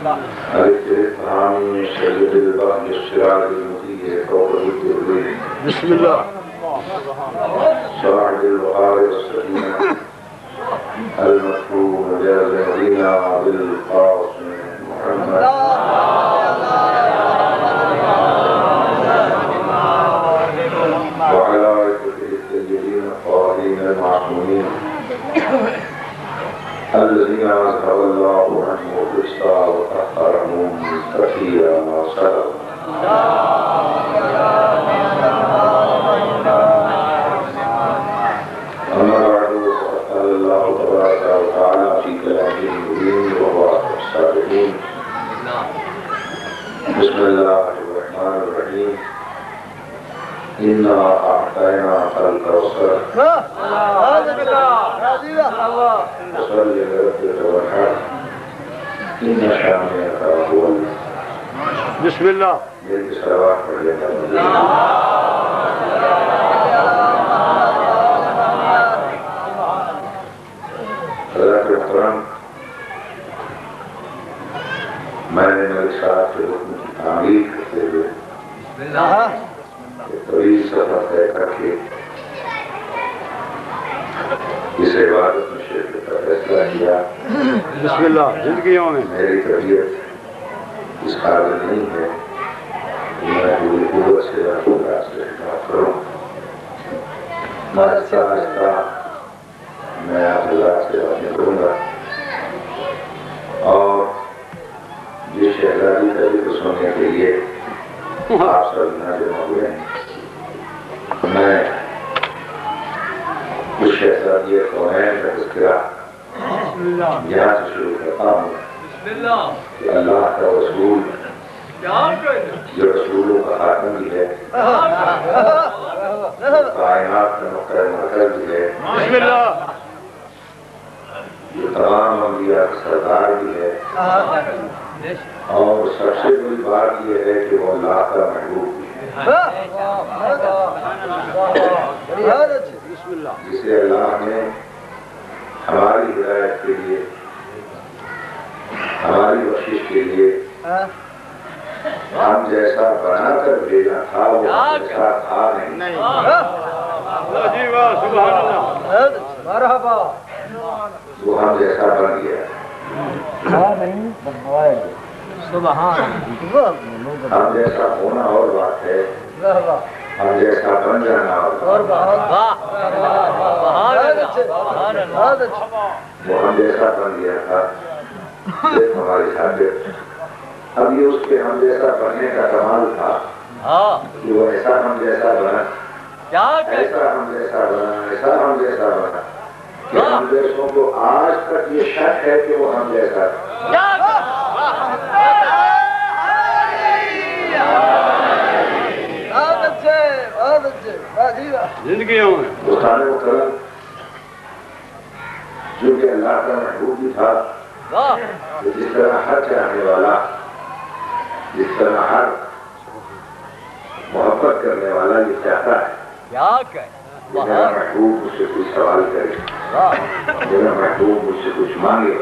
سيد البحر السراج المضيء فوق الجبل بسم الله صاحب الوقار السكينة المكتوم جازمنا بالقاسم محمد وعلى آله الطيبين الطاهرين المعصومين الذين أذهب الله عنهم الرجس وطهرهم تطهيرا صدقوا. أما بعد فقد قال الله تبارك وتعالى في كلامه المبين وهو الصالحين. بسم الله الرحمن الرحيم. إنا أعطيناك الكوثر فصل لربك وانحر إن شانئك هو الأبتر. بسم الله. میری صلوات پڑھیے حضرت محترم، میں نے میرے ساتھ حکم کی تعمیر کرتے ہوئے ایک طویل سفر طے کر کے اس عبادت میں شرکت کا فیصلہ کیا. بسم اللہ. زندگیوں میں میری طبیعت اس قابل نہیں ہے کہ میں پوری قوت سے آپ کو راستے خدمت کروں. آہستہ آہستہ میں آپ اللہ سے باتیں کروں گا اور یہ شہزادی کا ذکر سننے کے لیے آپ سب یہاں جمع ہوئے ہیں. میں اس شہزادی کونین کا تذکرہ یہاں سے شروع کرتا ہوں کہ اللہ کا رسول جو رسولوں کا خاتم بھی ہے، کائنات کا نقطۂ مرکز بھی ہے، جو تمام انبیاء کا سردار بھی ہے، اور سب سے بڑی بات یہ ہے کہ وہ اللہ کا محبوب بھی ہے، جسے اللہ نے ہماری ہدایت کے لیے، ہماری بخشش کے لیے ہم جیسا بنا کر بھیجا تھا وہ ایسا تھا نہیں. وہ ہم جیسا بن گیا. ہم جیسا ہونا اور بات ہے، ہم جیسا بن جانا اور بات. وہ ہم جیسا بن گیا تھا ہماری شاگرد. اب یہ اس کے ہم جیسا بننے کا کمال تھا کہ وہ ایسا ہم جیسا بنا، ایسا ہم جیسا بنا، ایسا ہم جیسا بنا کہ ہم جیسوں کو آج تک یہ شک ہے کہ وہ ہم جیسا زندگیوں میں دوستان محترم، جو کہ اللہ کا محبوب بھی تھا، جس طرح ہر چاہنے والا، جس طرح ہر محبت کرنے والا یہ چاہتا ہے کہ میرا محبوب مجھ سے کچھ سوال کرے، میرا محبوب مجھ سے کچھ مانگے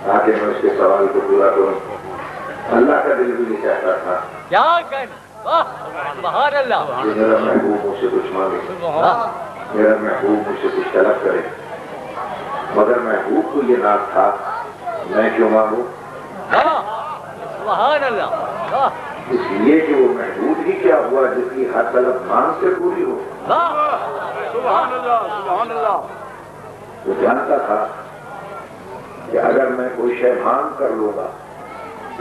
تاکہ میں اس کے سوال کو پورا کروں. اللہ کا دل بھی یہ چاہتا تھا کہ میرا محبوب مجھ سے کچھ مانگے، میرا محبوب مجھ سے کچھ طلب کرے. مگر محبوب کو یہ ناز تھا میں کیوں مانگوں، اس لیے کہ وہ محبوب ہی کیا ہوا جس کی ہر طلب مانگ سے پوری ہو. سبحان اللہ سبحان اللہ. وہ جانتا تھا کہ اگر میں کوئی شے مانگ کر لوں گا،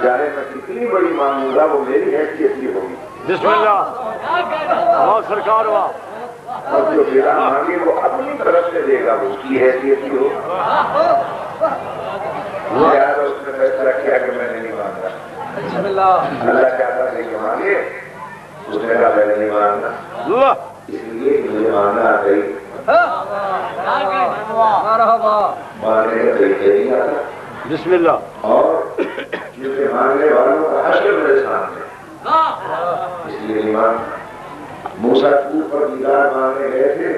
چاہے میں کتنی بڑی مانگوں گا، وہ میری حیثیت ہی ہوگی. بسم اللہ. بہت سرکار ہوا. اور جو میرا مانگے وہ اپنی طرف سے دے گا، وہ اس کی حیثیت ہی ہو. اس نے فیصلہ کیا کہ میں نے نہیں مانگا. اللہ چاہتا ہے کہ مانگے، اس نے کہا میں نے نہیں مانگا، اس لیے کہ مجھے مانگنا آ گئی. مانگنے کا طریقہ نہیں آتا. بسم اللہ. اور کیونکہ مانگنے والوں کا حشر میرے سامنے، اس لیے نہیں مانگا. موسیٰ طور پر دیدار مانگنے گئے تھے،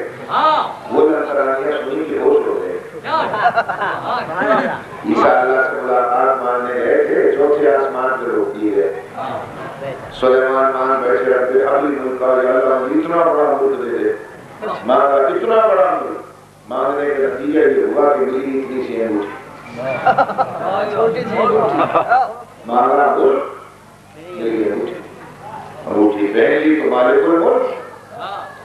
وہ نصرانیہ سنی کے ہوش ہو گئے. عیسیٰ اللہ سے ملاقات مانگنے گئے تھے، کی ہے. سلیمان مان بیٹھے رہتے حبلی ملک اللہ اتنا بڑا ملک دے دے. مانگا اتنا بڑا ملک. مانگنے کا نتیجہ یہ ہوا کہ میری اتنی سی انگوٹھی. مانگا ملک میری انگوٹھی. انگوٹھی پہن لی تو مالک الملک.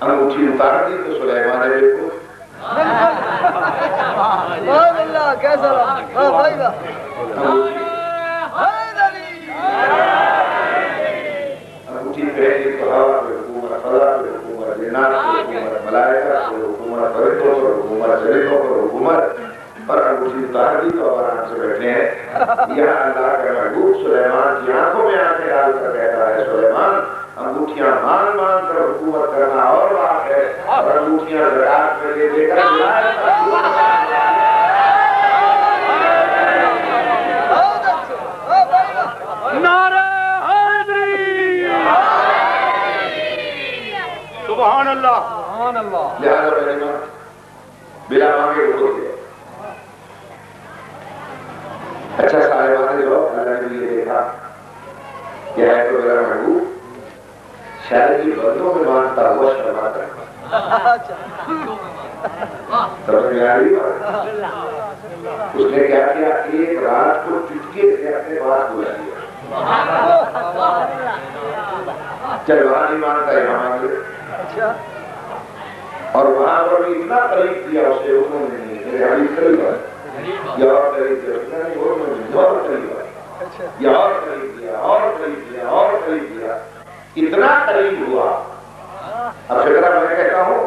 انگوٹھی اتار دی تو سلیمان علیہ کو. کیسا انگوٹھی پہن لی تو ہوا پہ حکومت، فضا پہ حکومت، جنات پہ حکومت، ملائکہ پہ حکومت، فرشتوں پر حکومت، شریفوں پر حکومت. پر انگوٹھی اتار دی تو آرام سے بیٹھے ہیں. یہاں اللہ کا محبوب سلیمان کی آنکھوں میں آنکھیں ڈال کر کہتا ہے سلیمان انگوٹھیاں مان مان کر حکومت کرنا اور بات ہے، اور انگوٹھیاں زکات میں لے کر نعرہ حیدری. سبحان اللہ. لہذا میں نے بلا مانگے اٹھو دیا. اچھا صاحبان جو اللہ نے یہ دیکھا کہ ہے تو میرا محبوب شاید یہ بندوں میں مانتا ہوا شرماتا ہے. سمجھ میں آ رہی بات؟ اس نے کیا کیا؟ ایک رات کو چٹکے سے اپنے پاس بلا دیا. چل وہاں نہیں مانتا یہاں مانگے. اور وہاں پر بھی اتنا قریب کیا اسے انہوں نے نہیں. میرے حدیث قریب ہے یا اور قریب کیا اور قریب ہے یا اور قریب کیا اور قریب کیا اور قریب کیا. اتنا قریب ہوا. اب فکرہ میں کہتا ہوں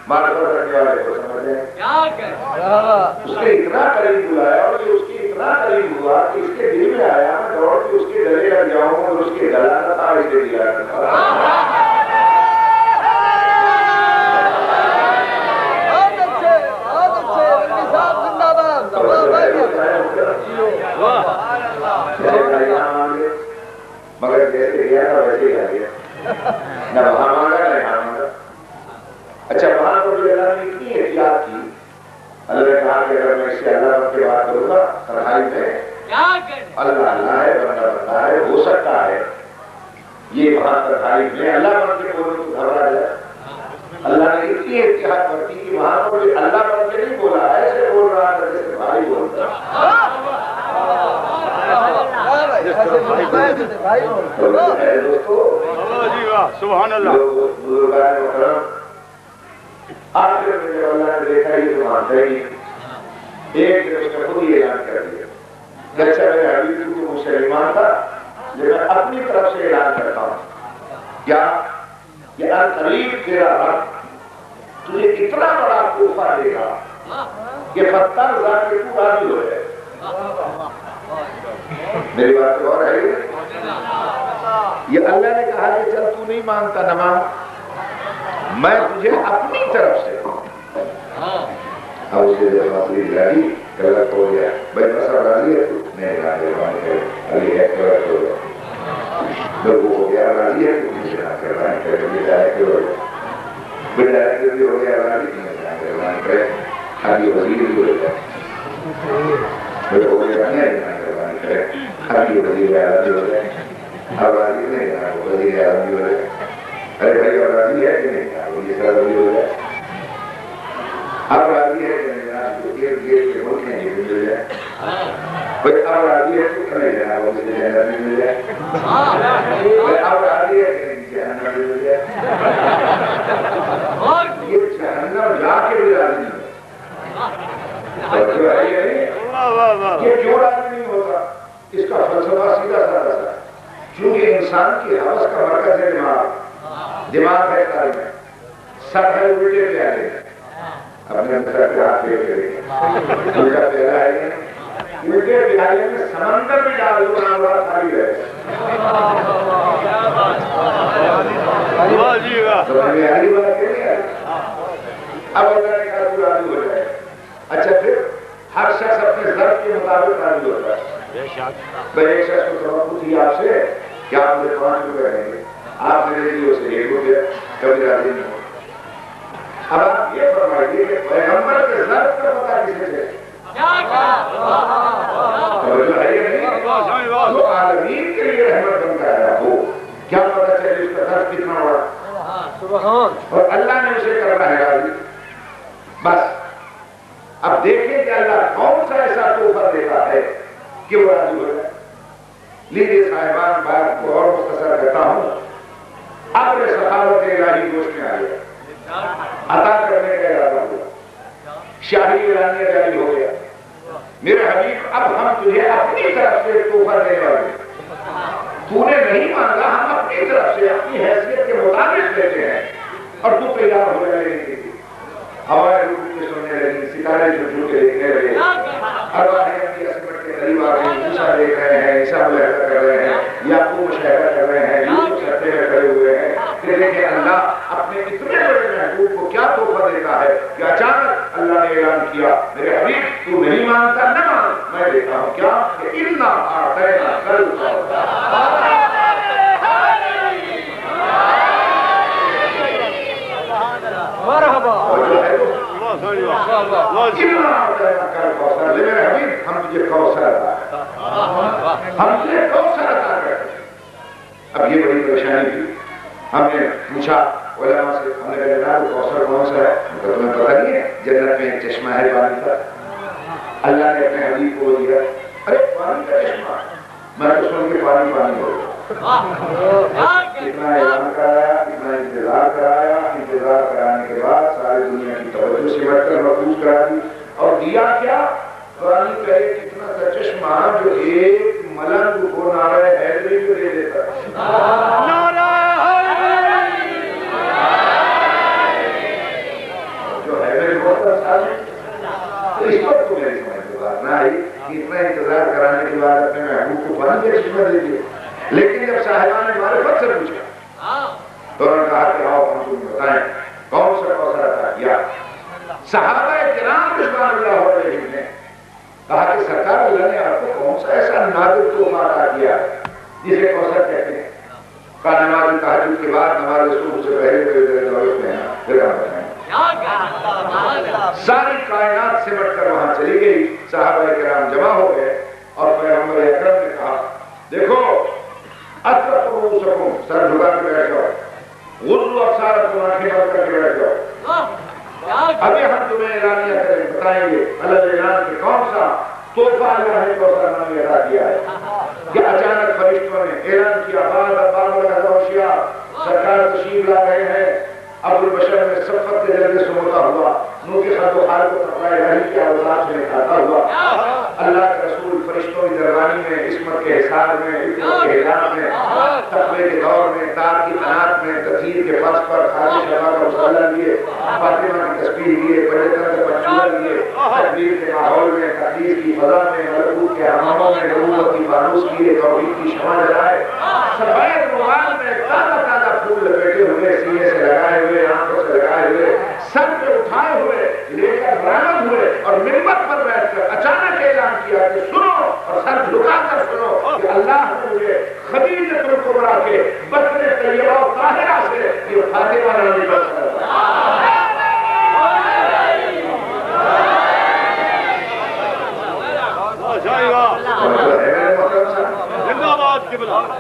معرفت رکھنے والے کو سمجھ لیں اس نے اتنا قریب بلایا اور یہ اس کی اتنا قریب ہوا کہ اس کے دل میں آیا میں دوڑ کے اس کے گلے لگ جاؤں اور اس کے گلا نہ تھا اسے دیا کرتا. مگر جیسے گیا تھا ویسے ہی آ گیا. نہ وہاں مانگا نہ یہاں مانگا. اچھا وہاں پر جو اللہ نے اتنی احتیاط کی. اللہ نے کہا کہ اگر میں اس سے اللہ کے بات کروں گا تنہائی میں اللہ اللہ ہے بندہ بندہ ہے ہو سکتا ہے یہ وہاں تنہائی میں اللہ بن کے بولے تو گھبرا جائے. اللہ نے اتنی احتیاط برتی کہ وہاں پر اللہ بن کے نہیں بولا ایسے بول رہا تھا جیسے بھائی بولتا. سبحان اللہ. آخر میں جب اللہ نے دیکھا یہ تو مانتا ہی ایک دن اس نے خود ہی اعلان کر دیا کہ اچھا میرے حبیب تو مجھ سے نہیں مانتا لیکن اپنی طرف سے اعلان کرتا ہوں کیا یہ القریب تیرا رب تجھے اتنا بڑا تحفہ دے گا کہ 70,000 کے تو راضی ہو جائے. میری بات تو اور ہے یہ اللہ نے کہا کہ چل تو نہیں مانگتا نہ مانگ میں تجھے اپنی طرف سے. اب اسے جب اپنی دلائی غلط ہو گیا بھائی مسا راضی ہے تو نہیں راضی ہے علی ہے غلط ہو گیا لوگوں ہو گیا راضی ہے تو مجھے نہ کروانے کرے مجھے جائے کہ ہو گیا بڑھائے کہ بھی ہو گیا راضی نہیں نہ کروانے کرے خالی وزیر بھی ہو جائے بڑے ہو گیا نہیں نہ کروانے کرے خالی وزیر اعلیٰ بھی ہو جائے. اب راضی نہیں نہ وزیر اعلیٰ بھی ہو جائے. ارے بھائی اب راضی ہے کہ نہیں وزیر اعلیٰ بھی ہو جائے. اب راضی ہے کہ نہیں کے ملک ہیں یہ بھی مل جائے. بھائی اب راضی ہے تو نہیں جانا وہ مجھے جہنم بھی مل جائے. بھائی اب راضی ہے کہ نہیں جہنم بھی مل جائے. یہ جہنم جا کے بھی راضی نہیں یہ کیوں راضی نہیں ہوتا اس کا فلسفہ سیدھا سادہ سا کیونکہ انسان کی حوث کا مرکز ہے دماغ ہے قلب میں سر ہے الٹے پیارے اپنے سر پہ ہاتھ پہ کریں الٹا پیارا ہے الٹے پیارے میں سمندر میں ڈال دو نہ بڑا خالی رہے سمجھ میں آئی بات ہے. اب اللہ نے کہا تو راضی ہو جائے. اچھا پھر ہر شخص اپنے ضرب کے مطابق راضی ہوتا ہے. بھائی ایک شخص کو توقع تھی آپ سے کہ آپ مجھے 5 روپے دیں گے آپ میرے لیے اسے 1 روپیہ کبھی راضی نہیں ہو. اب آپ یہ فرمائیے کہ پیغمبر کے ضرب کا پتہ کسے چلے جو عالمین کے کتنا بڑا، اور اللہ نے اسے کرنا ہے راضی. بس اب دیکھیں کہ اللہ کون سا ایسا تحفہ دیتا ہے کہ وہ راضی ہو جائے. لیجیے صاحبان، بات کو اور مختصر کرتا ہوں. ابر سخاوت الہی گوشت میں آ گیا، عطا کرنے کا ارادہ ہوا، شاہی اعلانیہ جاری ہو گیا. میرے حبیب اب ہم تجھے اپنی طرف سے تحفہ دینے والے ہیں. تو نے نہیں مانگا، ہم اپنی طرف سے اپنی حیثیت کے مطابق دیتے ہیں. اور تو تیار ہو جائے گی. ہوائیں روح کے سننے لگی، ستارے جھوٹ کے دیکھنے لگے، ارواحیں اپنی عصمت کے قریب آ گئی. موسیٰ دیکھ رہے ہیں، عیسیٰ مشاہدہ کر رہے ہیں، یعقوب مشاہدہ کر رہے ہیں، یوسف سطح میں کھڑے ہوئے ہیں کہ دیکھیں اللہ اپنے اتنے بڑے محبوب کو کیا تحفہ دیتا ہے کہ اچانک اللہ نے اعلان کیا میرے حبیب تو نہیں مانتا، نہ مان، میں دیتا ہوں کیا کہ اِنَّا أَعْطَيْنَاكَ الْكَوْثَرَ. مرحبا. میرے حبیب ہم تجھے کوثر عطا کریں، ہم تجھے کوثر عطا کریں. اب یہ بڑی پریشانی تھی. ہم نے پوچھا علماء سے، ہم نے کہا جناب کوثر کون سا ہے؟ تمہیں پتہ نہیں ہے جنت میں ایک چشمہ ہے پانی کا، اللہ نے اپنے حبیب کو دیا. ارے پانی کا چشمہ، میں تو سن کے پانی پانی ہو گیا. کتنا اعلان کرایا، کتنا انتظار کرایا. انتظار کرانے کے بعد ساری دنیا کی توجہ سمٹ کر محفوظ کرا دی. اور دیا کیا؟ پانی کا ایک اتنا سا چشمہ جو ایک ملنگ کو نعرہ حیدری کو دے دیتا. نعرہ حیدری جو ہے میرے بہت ساتھ. تو اس وقت تو میری سمجھ میں بات نہ آئی کہ اتنا انتظار کرانے کے بعد اپنے محبوب کو پانی کا چشمہ دے دیا. لیکن جب صاحبان نے معرفت سے پوچھا تو انہوں نے کہا کہ آؤ ہم تمہیں بتائیں کون سا کوثر عطا کیا. صحابہ کرام رضوان اللہ علیہم نے کہا کہ سرکار اللہ نے آپ کو کون سا ایسا نادر تحفہ عطا کیا جسے کوثر کہتے ہیں. کہا نماز تہجد کے بعد نماز صبح سے پہلے پھر ہم بتائیں. ساری کائنات سمٹ کر وہاں چلی گئی. صحابہ کرام جمع ہو گئے اور پیغمبر اکرم نے کہا دیکھو اطرفوا رؤوسکم، سر جھکا کے بیٹھ جاؤ، غضوا ابصارکم، آنکھیں بند کر کے بیٹھ جاؤ. ابھی ہم تمہیں اعلانیہ کریں بتائیں گے اللہ اعلان کہ کون سا تحفہ اللہ نے کوثر نامی عطا کیا ہے. کہ اچانک فرشتوں نے اعلان کیا سرکار تشریف لا رہے ہیں. ابو البشر میں صفت کے جلدے سموتا ہوا، نور کے خط و خال کو تقوی الہی کے اوزار میں کھاتا ہوا. اللہ کے رسول فرشتوں کی دربانی میں، عصمت کے حساب میں، عزت کے حجاب میں، تقوی کے دور میں، تار کی تنات میں، تطہیر کے فرض پر خالص شفا کا مصالحہ لیے، فاطمہ کی تسبیح لیے، بڑے طرح کے پنچولہ لیے، تقریر کے ماحول میں، تقریر کی فضا میں، ملکوت کے حماموں میں نبوت کی فانوس کیے، توحید کی شمع جلائے، سفید رومال میں تازہ تازہ پھول لپیٹے ہوئے، سینے سے لگائے ہوئے، آنکھوں سے لگائے ہوئے، سر پہ اٹھائے ہوئے، لے کر برآمد ہوئے اور منبر پر بیٹھ کر اچانک اعلان کیا کہ سنو، اور سر جھکا کر سنو کہ اللہ نے مجھے خدیجۃ الکبریٰ کے بطن طیبہ و طاہرہ سے یہ فاطمہ نامی بچہ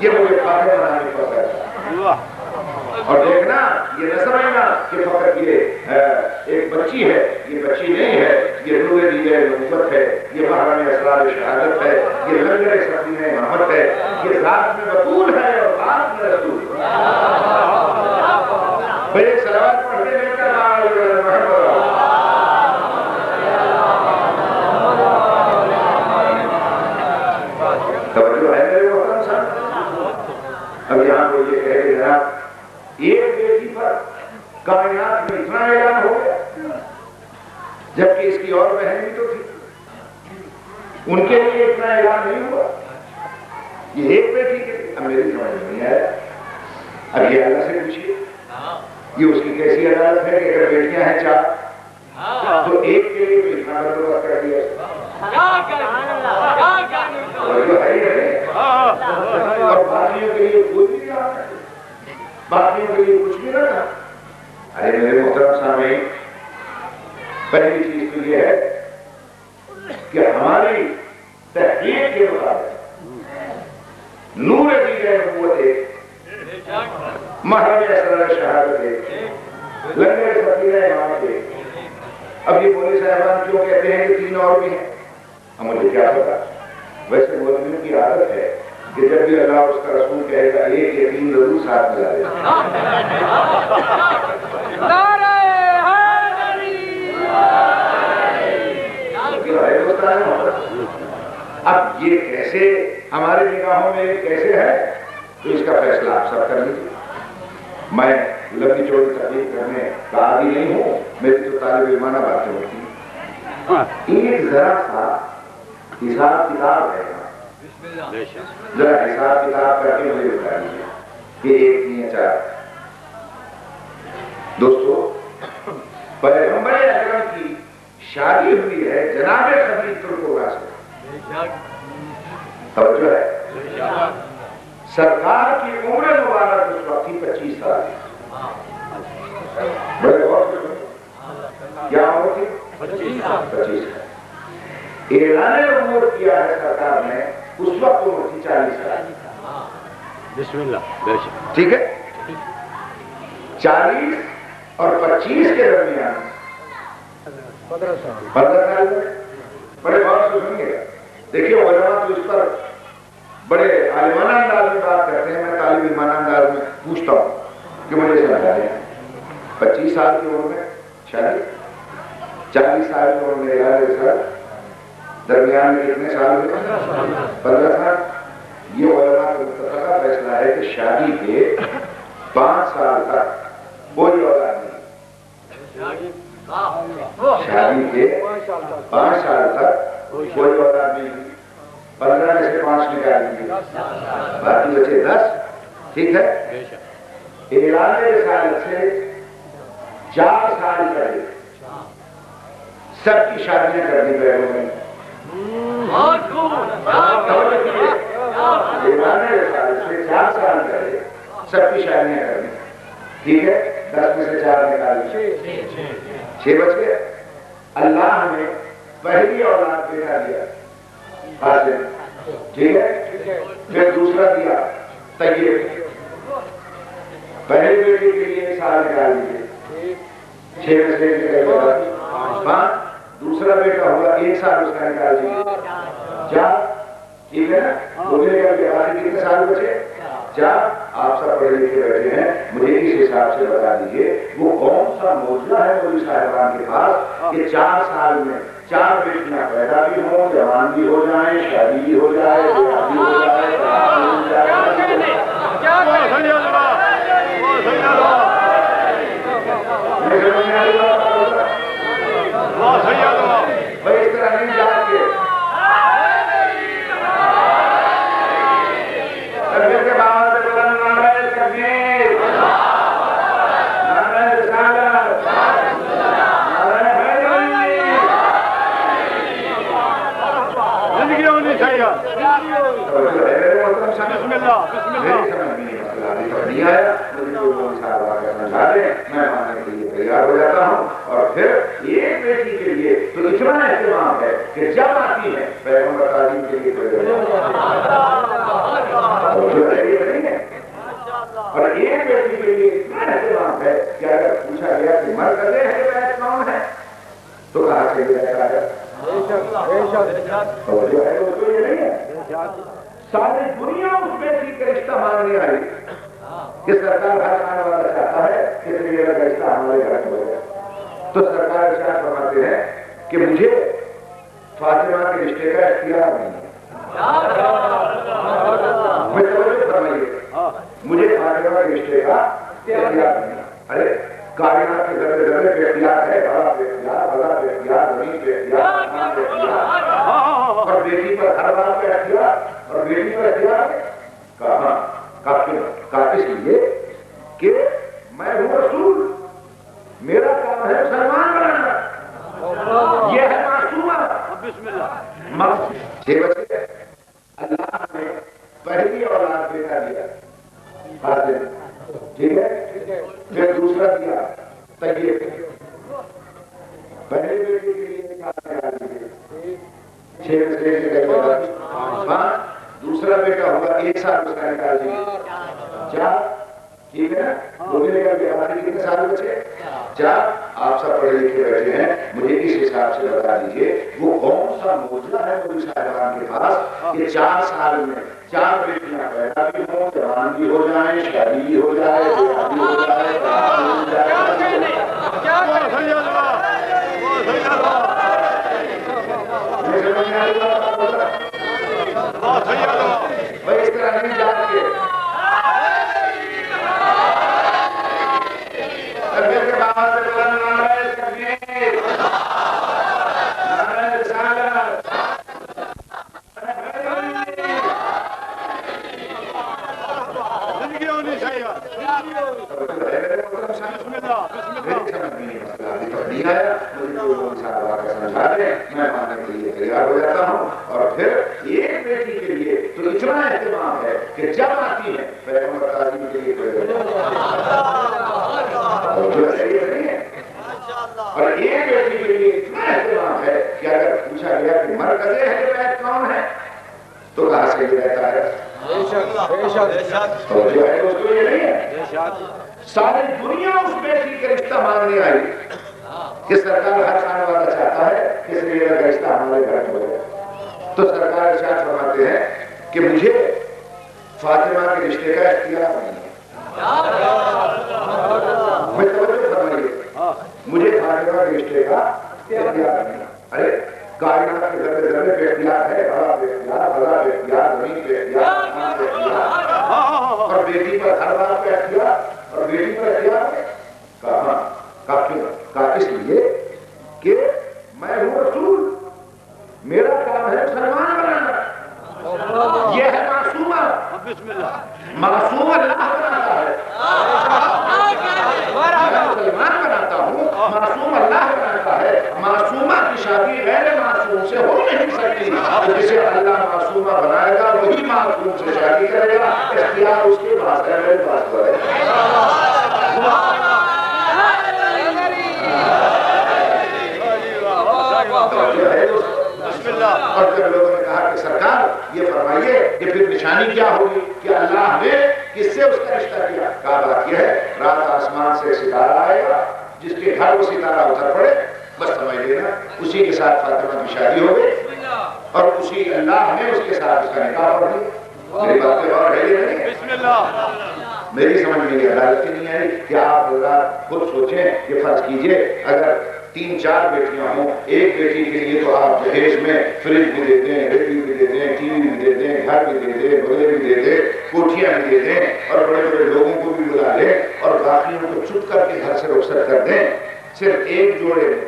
یہ مجھے فاطمہ نامی بچہ ہے. اور دیکھنا یہ نہ سمجھنا کہ فقط یہ ایک بچی ہے، یہ بچی نہیں ہے، یہ نور دیدہ نبوت ہے، یہ محرم اسرار شہادت ہے، یہ لنگر سفینہ محمد ہے، یہ ذات میں بطول ہے اور ذات میں رسول. بھئی ایک صلوات پڑھتے مل کر محمد توجہ ہے میرے محترم صاحب. اب یہاں کو یہ کہہ کہ جناب ایک بیٹی پر کائنات میں اتنا اعلان ہو گیا، جبکہ اس کی اور بہن بھی تو تھی، ان کے لیے اتنا اعلان نہیں ہوا. یہ ایک بیٹی کے لیے. اب میری سمجھ میں نہیں آیا. اب یہ اللہ سے پوچھیے یہ اس کی کیسی عدالت ہے کہ اگر بیٹیاں ہیں 4 تو ایک کے لیے بھی اتنا بندوبست کر دیا اور جو ہے اور باقیوں کے لیے کوئی بھی نہیں آتا، باقیوں کے لیے کچھ بھی نہ تھا. ارے میرے محترم سامعین، پہلی چیز تو یہ ہے کہ ہماری تحقیق کے مطابق نور دیدہ نبوت ایک محرم اسرار شہادت ہے، لنگر سفیر امام ہے۔ اب یہ مولوی صاحبان کیوں کہتے ہیں کہ 3 اور بھی ہیں؟ ہم مجھے کیا پتا، ویسے مولویوں کی عادت ہے کہ جب بھی اللہ اس کا رسول کہے گا 1 یا 3 ضرور ساتھ ملا دے۔ اب یہ کیسے ہمارے نگاہوں میں کیسے ہے تو اس کا فیصلہ آپ سب کر لیجیے۔ میں لمبی چوڑی تقریر کرنے کا عادی نہیں ہوں، میری تو طالب علمانہ باتیں ہوتی ہیں۔ ایک ذرا سا حساب کتاب ہے، ذرا حساب کتاب کر کے مجھے بتا دیجیے کہ 1 نہیں ہے 4۔ دوستو، پیغمبر اکرم کی شادی ہوئی ہے جناب خدیجہ الکبریٰ سے، توجہ ہے۔ سرکار کی عمر مبارک اس وقت تھی 25 سال۔ بڑے غور سے سنیں، کیا عمر تھی؟ 25 سال۔ اعلان عمر کیا ہے سرکار نے، اس وقت عمر تھی 40 سال۔ بسم اللہ، ٹھیک ہے، 40 اور 25 کے درمیان 15 سال میں۔ بڑے غور سے سنیے گا، دیکھیے علماء تو اس پر بڑے عالمانہ انداز میں بات کرتے ہیں، میں طالب علمانہ انداز میں پوچھتا ہوں کہ مجھے سمجھا دیں 25 سال کی عمر میں شادی، 40 سال کی عمر میں اعلان رسالت، درمیان میں کتنے سال ہوئے؟ 15 سال۔ یہ علماء کا متفقہ فیصلہ ہے کہ شادی کے 5 سال تک کوئی اولاد نہیں، شادی کے 5 سال تک کوئی اولاد نہیں، 15 میں سے 5 نکال دیجیے، باقی بچے 10۔ ٹھیک ہے، اعلان رسالت سے 4 سال پہلے سب کی شادیاں کرنی پڑیں گی۔ اعلان رسالت سے 4 سال پہلے سب کی شادیاں کرنی، ٹھیک ہے، 10 میں سے 4 نکال دیجیے، 6 بچ گئے۔ اللہ نے پہلی اولاد بیٹا دیا حاصل، ٹھیک ہے، پھر دوسرا دیا طیب، پہلے بیٹے کے لیے 1 سال نکال دیجیے، 6 میں سے 5، دوسرا بیٹا ہوگا 1 سال اس کا نکال دیجیے، 4، ٹھیک ہے نا، بولنے کا کتنے سال بچے؟ 4۔ آپ سب پڑھے لکھے بیٹھے ہیں، مجھے اس حساب سے بتا دیجیے وہ کون سا موضوع ہے مولوی صاحبان کے پاس کہ 4 سال میں 4 بیٹیاں پیدا بھی ہوں، جوان بھی ہو جائیں، شادی بھی ہو جائے، بیاہ بھی ہو جائے، بھائی اس طرح نہیں جا کے تیار ہو جاتا ہوں۔ اور پھر ایک بیٹی کے لیے تو اتنا اہتمام ہے کہ جب آتی ہے پیغمبر تعلیم کے لیے اور ایک بیٹی کے لیے اتنا اہتمام ہے کہ اگر پوچھا گیا کہ مرد ہے کون ہے تو کہا سے جو ہے وہ تو یہ نہیں ہے، ساری دنیا اس بیٹی کا رشتہ مانگنے آئی کہ سرکار ہر آنے والا چاہتا ہے کہ کا رشتہ ہمارے گھر میں ہو جائے، تو سرکار ارشاد فرماتے ہیں کہ مجھے فاطمہ کے رشتے کا اختیار نہیں ہے، مجھے فاطمہ کے رشتے کا اختیار نہیں ہے۔ ارے کائنات کے ذرے ذرے پہ اختیار ہے، بڑا پہ اختیار، بڑا پہ اختیار، زمین پہ اختیار، آسمان پہ اختیار، اور بیٹی پر ہر بات پہ اختیار، اور بیٹی پر اختیار ہے کہاں؟ اس لیے کہ میں ہوں رسول، میرا کام ہے مسلمان بنانا، یہ ہے معصومہ۔ بسم اللہ، 6 بچے، اللہ نے پہلی اولاد بیٹا دیا حاصل، ٹھیک ہے، پھر دوسرا دیا طیب، پہلے بیٹے کے لیے 6 میں سے 5، دوسرا بیٹا ہوگا 1 سال اس کا نکال دیجیے، 4، ٹھیک ہے نا؟ وہ بھی نکل کے آخری کتنے سال بچے؟ 4. آپ سب پڑھے لکھے بیٹھے ہیں، مجھے اس حساب سے بتا دیجئے وہ کون سا موجودہ ہے مودی صاحبان کے پاس کہ 4 سال میں 4 بیٹیاں پیدا بھی ہوں، جوان بھی ہو جائیں، شادی بھی ہو جائے، بیٹا بھی ہو جائے، ہو جائے۔ بھائی اس طرح نہیں جان کے میرے کے بابا سے بولا نعرہ تکبیر، نعرہ رسالت، زندگی ہونی چاہیے۔ بسم اللہ میں ماننے کے لیے تیار ہو جاتا ہوں۔ اور پھر ایک بیٹی کے لیے تو اتنا اہتمام ہے کہ جب آتی ہے پیغمبر تعلیم کے لیے اور ایک بیٹی کے لیے اتنا اہتمام ہے کہ اگر پوچھا گیا کہ مرکز اہل بیت کون ہے تو کہاں سے یہ رہتا ہے؟ تو جو ہے اس کو یہ نہیں ہے، ساری دنیا اس بیٹی کا رشتہ مانگنے آئی کہ سرکار ہر خانہ والا چاہتا ہے کہ اس لیے کا رشتہ ہمارے گھر میں ہو جائے۔ تو سرکار ارشاد فرماتے ہیں کہ مجھے فاطمہ کے رشتے کا اختیار نہیں ہے۔ میں توجہ فرمائیے، مجھے فاطمہ کے رشتے کا اختیار نہیں ہے۔ ارے کائنات کے ذرے ذرے پہ اختیار ہے، ہوا پہ اختیار، فضا پہ اختیار، زمین پہ اختیار، آسمان پہ اختیار، اور بیٹی پر ہر بات پہ اختیار، اور بیٹی پر اختیار ہے کہاں؟ کہا اس لیے کہ میں ہوں رسول، میرا کام ہے مسلمان بنانا۔ یہ ہے معصومہ، معصوم اللہ بناتا ہے، میں مسلمان بناتا ہوں، معصوم اللہ بناتا ہے۔ معصومہ کی شادی غیر معصوم سے ہو نہیں سکتی، جسے اللہ معصومہ بنائے گا وہی معصوم سے شادی کرے گا، اختیار اس کے پاس ہے، میرے پاس تو ہے۔ اور جب لوگوں نے کہا کہ سرکار یہ فرمائیے کہ پھر نشانی کیا ہوگی کہ اللہ نے کس سے اس کا رشتہ کیا؟ کہا بات یہ ہے، رات آسمان سے ستارہ آئے گا، جس کے گھر وہ ستارہ اتر پڑے بس سمجھ لینا اسی کے ساتھ فاطمہ کی شادی ہو گئی، اور اسی اللہ نے اس کے ساتھ اس کا نکاح پڑھ دیا۔ میری باتیں اور ہے یہ نہیں؟ بسم اللہ۔ میری سمجھ میں یہ عدالت نہیں آئی کہ آپ حضرات خود سوچیں کہ فرض کیجئے اگر 3-4 بیٹیاں ہوں، ایک بیٹی کے لیے تو آپ جہیز میں فریج بھی دے دیں، ریڈیو بھی دے دیں، ٹی وی بھی دے دیں، گھر بھی دے دیں، بنگلے بھی دے دیں، کوٹھیاں بھی دے دیں، اور بڑے بڑے لوگوں کو بھی بلا لیں، اور باقیوں کو چپ کر کے گھر سے رخصت کر دیں، صرف ایک جوڑے میں،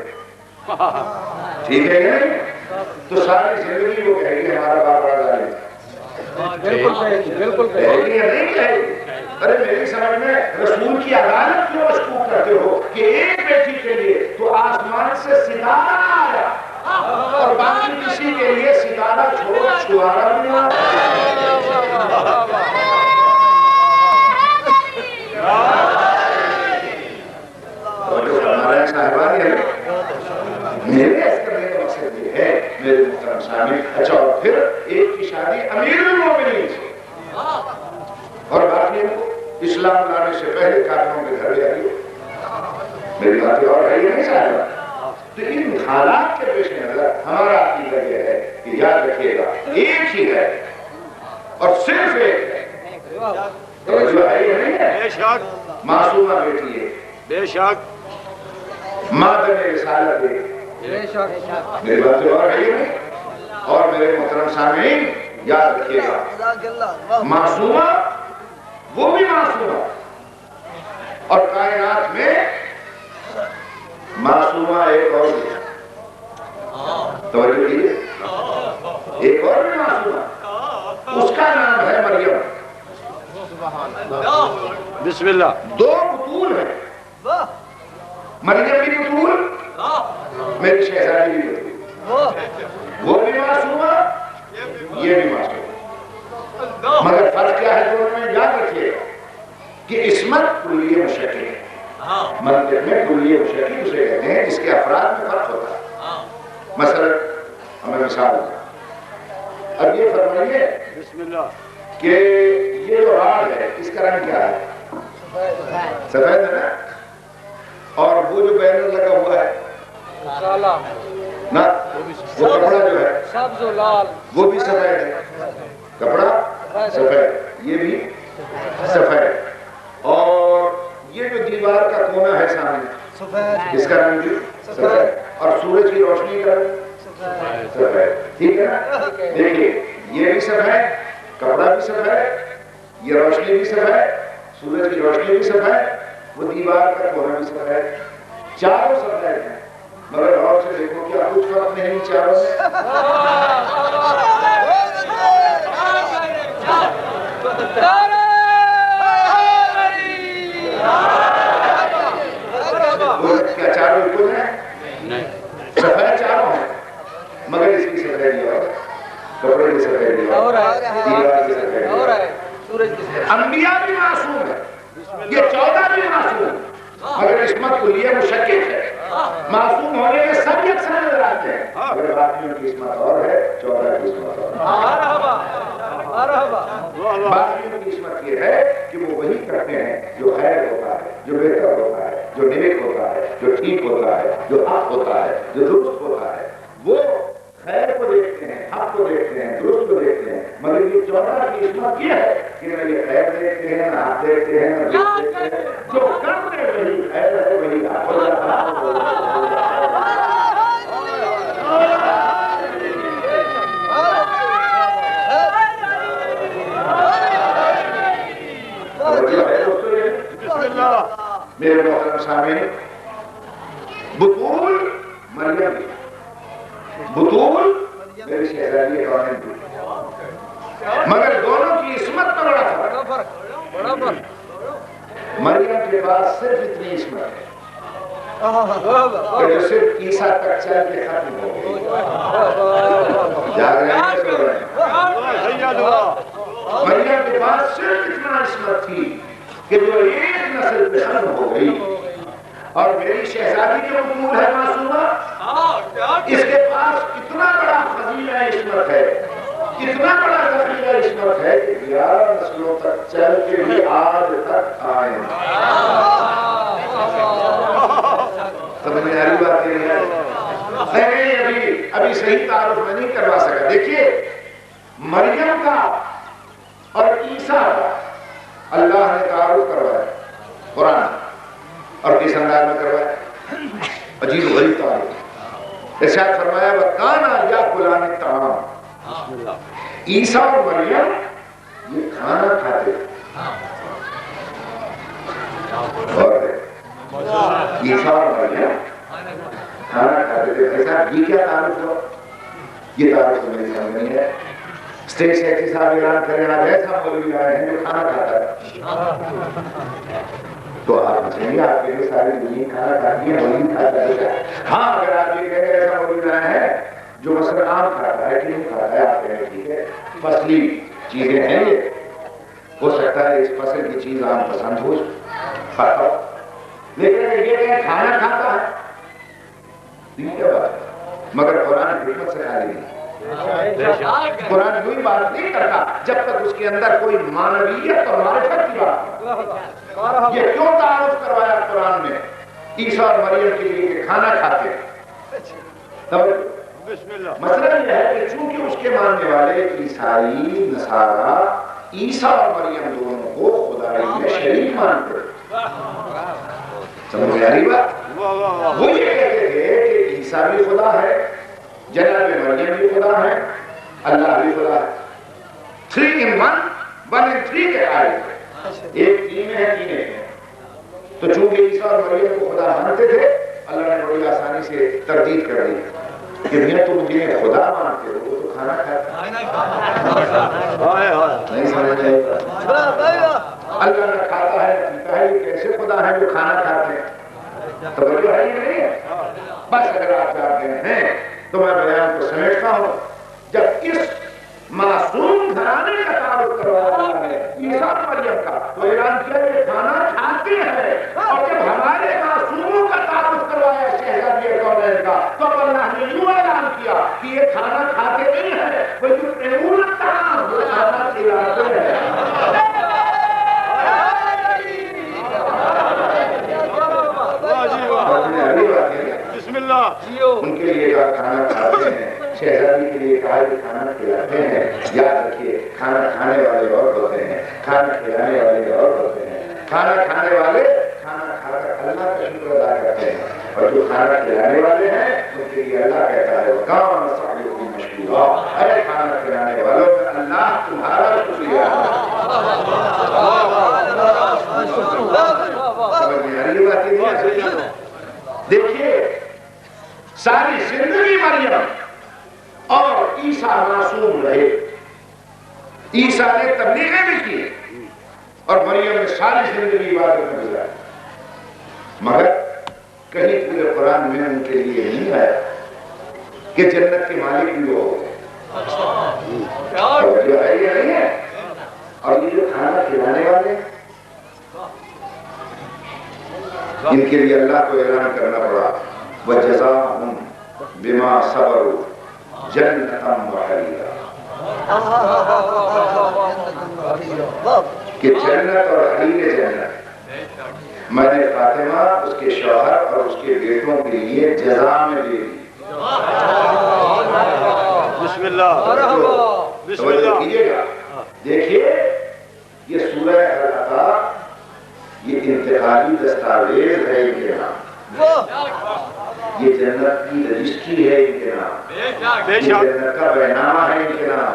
ٹھیک ہے یا نہیں؟ تو ساری زندگی وہ کہے گی ہمارا باپ بڑا ظالم ہے۔ بالکل کہے گی یا نہیں کہے گی؟ ارے میری سمجھ میں رسول کی عدالت کیوں مشکوک کرتے ہو کہ ایک بیٹی کے لیے تو آسمان سے ستارہ آیا اور باقی کسی کے لیے ستارہ چھوارا بھی نہ ہمارے صاحبان ہے۔ میرے اس کرنے کا مقصد یہ ہے میرے محترم سامعین، اچھا اور پھر ایک کی شادی امیر المومنین سے اور باقیوں کو اسلام لانے سے پہلے کافروں کے گھر لے آئیے۔ میری باتیں اور ہے یہ نہیں صاحب؟ تو ان حالات کے پیش نظر ہمارا عقیدہ یہ ہے کہ یاد رکھیے گا ایک ہی ہے اور صرف ایک ہے، توجہ ہے یہ نہیں ہے؟ بے شک، معصومہ بیٹی ہے، بے شک، مادر رسالت ہے، بے شک۔ میری باتیں اور ہے یہ نہیں؟ اور میرے محترم سامعین یاد رکھیے گا معصومہ وہ بھی معصومہ، اور کائنات میں معصومہ ایک اور بھی ہے، توجہ کیجیے، ایک اور بھی معصومہ، اس کا نام ہے مریم۔ بسم اللہ۔ 2 بطول ہیں، مریم بھی بطول، میری شہزادی بھی بطول، وہ بھی معصومہ یہ بھی معصومہ، مگر فرق کیا ہے دونوں میں؟ یاد رکھیے کہ عصمت کلیہ مشکل ہے، منطق میں کلیہ مشکل اسے کہتے ہیں جس کے افراد میں فرق ہوتا ہے۔ مثلا ہمیں مثال اب یہ فرمائیے بسم اللہ کہ یہ جو راڈ ہے اس کا رنگ کیا ہے؟ سفید ہے نا؟ اور وہ جو بینر لگا ہوا ہے نا، وہ کپڑا جو ہے سبز و لال وہ بھی سفید ہے، کپڑا سفید، یہ بھی سفید، اور یہ جو دیوار کا کونا ہے سامنے اس کا رنگ بھی سفید، اور سورج کی روشنی کا سفید، ٹھیک ہے نا؟ دیکھیے یہ بھی سفید، کپڑا بھی سفید، یہ روشنی بھی سفید، سورج کی روشنی بھی سفید، وہ دیوار کا کونا بھی سفید، چاروں سفید ہیں، مگر غور سے دیکھو کیا کچھ فرق نہیں چاروں میں؟ کیا چاروں ایکو ہیں؟ سفید چاروں ہیں، مگر اس کی سفیدی اور کپڑے کی سفیدی اور دیوار کی سفیدی اور انبیاء بھی معصوم ہیں، یہ 14 بھی معصوم، مگر عصمت کو لیے مشکک ہے، معصوم ہونے میں سب یکساں نظر آتے ہیں، مگر باقیوں کی عصمت اور ہے، 14 کی عصمت اور ہے۔ باقیوں کی عصمت یہ ہے کہ وہ وہی کرتے ہیں جو خیر ہوتا ہے، جو بہتر ہوتا ہے، جو نیک ہوتا ہے، جو ٹھیک ہوتا ہے، جو حق ہوتا ہے، جو درست ہوتا ہے، وہ خیر کو دیکھتے ہیں، حق کو دیکھتے ہیں، درست کو دیکھتے ہیں، مگر یہ 14 کی عصمت یہ ہے کہ نہ یہ خیر دیکھتے ہیں، نہ حق دیکھتے ہیں، نہ درست دیکھتے ہیں، جو کرتے ہیں وہی خیر ہے، وہی حق ہو جاتا ہے۔ میرے محترم سامعین، بطول مریم بھی، بطول میری شہزادی کونین بھی، مگر دونوں کی عصمت پر بڑا فرق۔ مریم کے پاس صرف اتنی عصمت ہے کہ جو صرف عیسیٰ تک چل کے ختم ہو گئی۔ جاگ رہے ہیں سو رہے ہیں؟ مریم کے پاس صرف اتنا عصمت تھی کہ جو ایک نسل پہ ختم ہو گئی، اور میری شہزادی جو بطول ہے معصومہ، اس کے پاس اتنا بڑا خزینہ عصمت ہے، اتنا بڑا ذخیرہ عصمت ہے کہ 11 نسلوں تک چل کے بھی آج تک آئے۔ سمجھ میں آ رہی بات نہیں ہے؟ ابھی صحیح تعارف میں نہیں کروا سکا۔ دیکھیے مریم کا اور عیسیٰ کا اللہ نے تعارف کروایا قرآن، اور کس انداز میں کروایا؟ عجیب و غریب تعارف۔ ارشاد فرمایا وَكَانَا يَأْكُلَانِ الطَّعَامَ، عیسیٰ اور مریم یہ کھانا کھاتے تھے، اور عیسیٰ اور مریم کھانا کھاتے تھے۔ ایسا یہ کیا تعارف ہوا؟ یہ تعارف تو میری سمجھ نہیں ہے۔ اسٹیج سیکٹری صاحب اعلان کریں آج ایسا مولوی آئے ہیں جو کھانا کھاتا ہے، تو آپ پوچھیں گے آپ کے لیے ساری دنیا کھانا کھاتی ہے، مولوی کھاتا ہے؟ ہاں، اگر آپ یہ کہیں ایسا مولوی آئے ہیں جو مثلا آم کھاتا ہے کہ نہیں کھاتا ہے، آپ کہیں ٹھیک ہے، فصلی چیزیں ہیں، یہ ہو سکتا ہے اس فصل کی چیز آم پسند ہو کھاتا ہو، لیکن اگر یہ کہیں کھانا کھاتا ہے یہ کیا بات ہے؟ مگر قرآن حکمت سے خالی نہیں، قرآن کوئی بات نہیں کرتا جب تک اس کے اندر کوئی معنویت اور معرفت کی بات۔ یہ کیوں تعارف کروایا قرآن میں عیسیٰ اور مریم کے لیے کہ کھانا کھاتے ہیں؟ مسئلہ یہ ہے کہ چونکہ اس کے ماننے والے عیسائی نصارہ عیسیٰ اور مریم دونوں کو خدائی میں شریک مانتے، سمجھ میں آ رہی بات؟ وہ یہ کہتے تھے کہ عیسیٰ بھی خدا ہے، جناب مریم بھی خدا ہے، اللہ بھی خدا ہے، 3 in 1، 1 in 3 کے آئے، ایک 3 میں ہے 3 ہے۔ تو چونکہ عیسیٰ اور مریم کو خدا مانتے تھے، اللہ نے بڑی آسانی سے تردید کر دی کہ بھیا تم جنہیں خدا مانتے ہو وہ تو کھانا کھاتا ہے، نہیں سمجھ رہے؟ اللہ نہ کھاتا ہے نہ پیتا ہے، یہ کیسے خدا ہے جو کھانا کھاتے ہیں؟ توجہ ہے یہ نہیں ہے؟ بس اگر آپ چاہتے ہیں تو میں بیان کو سمیٹتا ہوں۔ جب اس معصوم گھرانے کا تعارف کروایا ہے عیسیٰ مریم کا، تو اعلان کیا یہ کھانا کھاتے ہیں، اور جب ہمارے معصوموں کا تعارف کروایا شہزادی کونین کا، تو اللہ نے یوں اعلان کیا کہ یہ کھانا کھاتے نہیں ہیں، وہ یطعمون الطعام، وہ کھانا کھلاتے ہیں۔ کھانا کھانے والے اور ہوتے ہیں، کھانا کھلانے والے اور ہوتے ہیں۔ کھانا کھانے والے کھانا کھا کر اللہ کا شکر ادا کرتے ہیں، اور جو کھانا کھلانے والے ہیں ان کے لیے اللہ کہتا ہے وَكَانَ سَعْيُكُمْ مَشْكُورًا، اے کھانا کھلانے والوں میں اللہ تمہارا شکریہ ادا۔ دیکھیے ساری زندگی مریم اور عیسیٰ معصوم رہے، عیسیٰ نے تبلیغیں بھی کی اور مریم نے ساری زندگی عبادت میں گزاری، مگر کہیں پورے قرآن میں ان کے لیے نہیں آیا کہ جنت کے مالک بھی وہ ہو گئے، جو ہے یہ نہیں ہے۔ اور یہ جو کھانا کھلانے والے ان کے لیے اللہ کو اعلان کرنا پڑا وَجَزَاهُمْ بِمَا صَبَرُوا جَنَّةً وَحَرِيرًا، کہ جنت اور حریر جنت میں نے فاطمہ اس کے شوہر اور اس کے بیٹوں کے لیے جزا میں دے دی۔ بسم اللہ بسم اللہ کیجئے گا، دیکھیے یہ سورہ العطا یہ انتقالی دستاویز ہے ان کے نام، یہ جنت کی رجسٹری ہے ان کے نام، یہ جنت کا بیانامہ ہے ان کے نام۔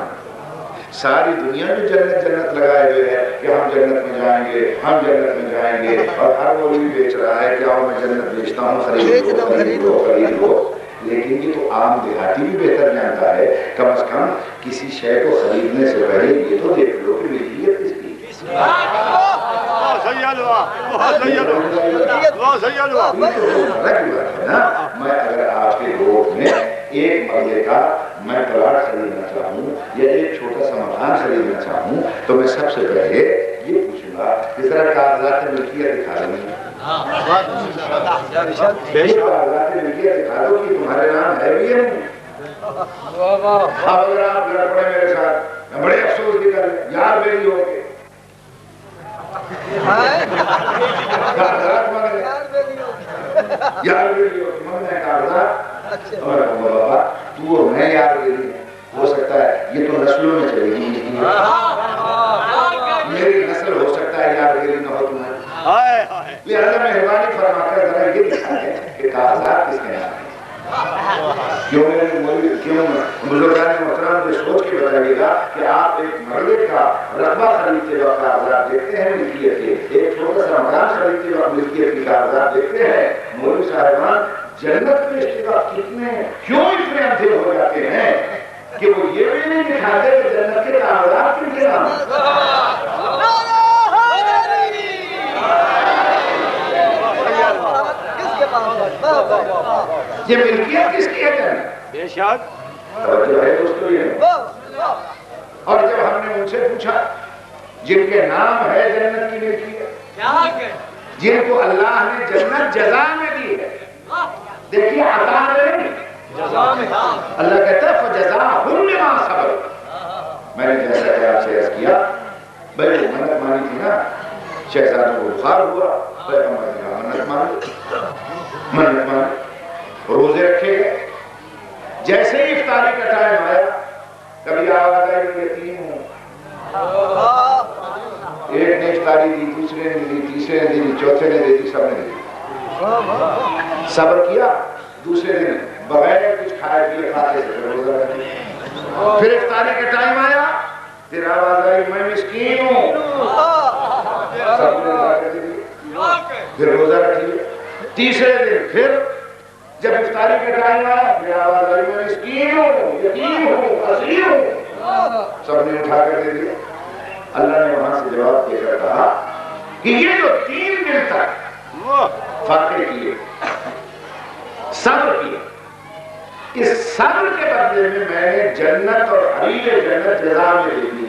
ساری دنیا میں جنت جنت لگائے ہوئے ہے کہ ہم جنت میں جائیں گے، ہم جنت میں جائیں گے، اور ہر وہ بھی بیچ رہا ہے کہ آؤ میں جنت بیچتا ہوں، خرید لو۔ لیکن یہ تو عام دیہاتی بھی بہتر جانتا ہے، کم از کم کسی شے کو خریدنے سے پہلے یہ تو دیکھ لو کہ ملکیت کس کی۔ میں اگر آپ کے گروپ میں ایک مرلے کا میں پلاٹ خریدنا چاہوں یا ایک چھوٹا سا مکان خریدنا چاہوں تو میں سب سے پہلے یہ پوچھوں گا کہ ذرا کاغذات ملکیت دکھا دیں، کاغذات ملکیت دکھا دو کہ تمہارے نام ہے بھی ہے نہیں۔ اگر آپ لڑ پڑے میرے ساتھ میں بڑے افسوس بھی کر لیں یار میری ہو کے کاغذات مانگ رہے یار میری ہو کے مانگ رہے کاغذات، اور بابا تو اور میں یار میری ہو سکتا ہے یہ تو نسلوں میں چلے گی، میری نسل ہو سکتا ہے یار میری نہ ہو تمہیں، لہذا مہربانی فرما کر ذرا یہ دکھائیں کہ کاغذات کس کے نام ہیں۔ کیوں بزرگان محترم یہ سوچ کے بتائیے گا کہ آپ ایک مرلے کا رقبہ خریدتے وقت کاغذات دیکھتے ہیں ملکیت کے، ایک چھوٹا سا مکان خریدتے وقت ملکیت کی کاغذات دیکھتے ہیں۔ مولوی صاحبان جنت میں اشتراک کتنے کیوں اتنے اندھے ہو جاتے ہیں کہ وہ یہ بھی نہیں دکھاتے کہ جنت کے کاغذات کن کے نام یہ ملکیت کس کی ہے جنت؟ بے شک توجہ ہے دوستو یہ۔ اور جب ہم نے ان سے پوچھا جن کے نام ہے جنت کی ملکیت، جن کو اللہ نے جنت جزا میں دی ہے، دیکھیے عطا میں نہیں، اللہ کہتا ہے فَجَزَاهُمْ بِمَا صَبَرُوا۔ میں نے جیسا کہ آپ سے عرض کیا بھائی منت مانی تھی نا، شہزادوں کو بخار ہوا، پیغمبر نے منت مانی، روزے رکھے گئے، جیسے ہی افطاری کا ٹائم آیا کبھی آواز آئی میں یتیم ہوں، ایک نے افطاری دی، دوسرے نے دی، تیسرے نے دی، چوتھے نے دی، سب نے دی، صبر کیا، دوسرے دن بغیر کچھ کھائے پیے کھاتے سے روزہ رکھے، پھر افطاری کا ٹائم آیا پھر آواز آئی میں مسکین ہوں، سب نے پھر روزہ رکھی، تیسرے دن پھر جب افطاری کا ٹائم آیا پھر آواز آئی میں مسکین ہوں، یتیم ہوں، اسیر ہوں، سب نے اٹھا کر دے دیا۔ اللہ نے وہاں سے جواب دے کر کہا کہ یہ جو 3 دن تک فاتح کیے، صبر کیے، اس صبر کے بدلے میں میں نے جنت اور حریر جنت جزا میں دے دی۔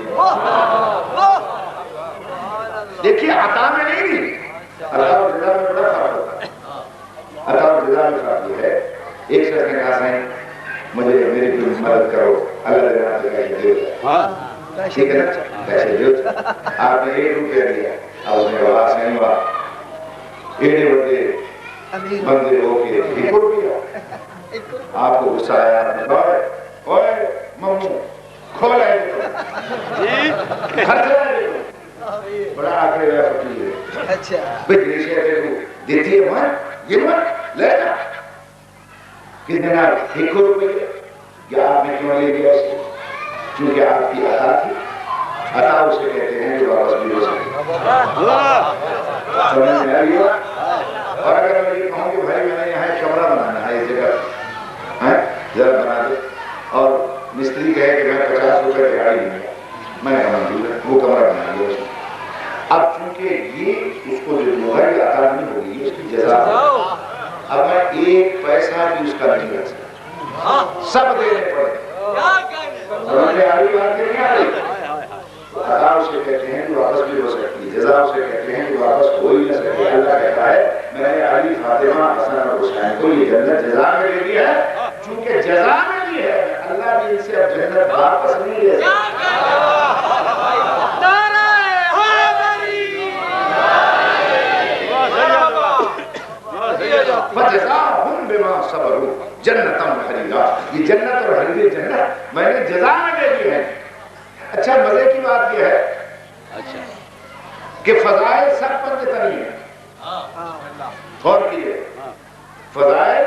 دیکھیے عطا میں نہیں دی، عطا اور جزا میں بڑا فرق ہوتا ہے۔ عطا اور جزا میں فرق یہ ہے، ایک شخص نے کہا سائیں مجھے میری کوئی مدد کرو، اللہ دینا سے پیسے دیو، ٹھیک ہے نا پیسے دیو، آپ نے 1 روپیہ دیا، اب اس نے کہا سائیں بات ایڈے بڑے بندے ہو کے 1 روپیہ، آپ کو غصہ آیا، آپ نے کہا اوے ممنون کھولا ہے خرچہ ہے بڑا آخر ہے فقیر ہے اچھا بھئی گریشیا سے دیتی ہے وہاں یہ وہاں لے جا کتنے نار 1 روپے یا آپ نے کیوں لے گیا اس کو چونکہ آپ کی عطا تھی عطا اسے کہتے ہیں جو واپس بھی ہو سکتے سمجھ میں آ گیا اور اگر میں یہ کہوں کہ بھائی میں نے یہاں ایک کمرہ بنانا ہے اس جگہ ذرا بنا دے اور مستری کہے کہ میں 50 روپے دیہاڑی دوں گا میں نے منظور ہے وہ کمرہ بنا دیا اس نے اب چونکہ یہ اس کو جو ہے عطا نہیں ہوگی اس کی جزا اب میں 1 پیسہ بھی اس کا نہیں رکھ سکتا سب دینے پڑے سمجھ میں آ رہی بات کہ نہیں آ رہی عطا اسے کہتے ہیں جو واپس بھی ہو سکتی ہے جزا اسے کہتے ہیں جو واپس ہو ہی نہ سکتی اللہ کہتا ہے میں نے علی فاطمہ حسن اور حسین کو یہ جنت جزا میں دے دی ہے چونکہ جزا میں دی ہے اللہ بھی ان سے اب جنت واپس نہیں لے سکتا فَجَزَاهُمْ بِمَا صَبَرُوا جَنَّةً وَحَرِيرًا یہ جنت اور حریر جنت میں نے جزا میں دے دی ہے اچھا مزے کی بات یہ ہے کہ فضائل سب پر تنی ہے غور کیجئے فضائل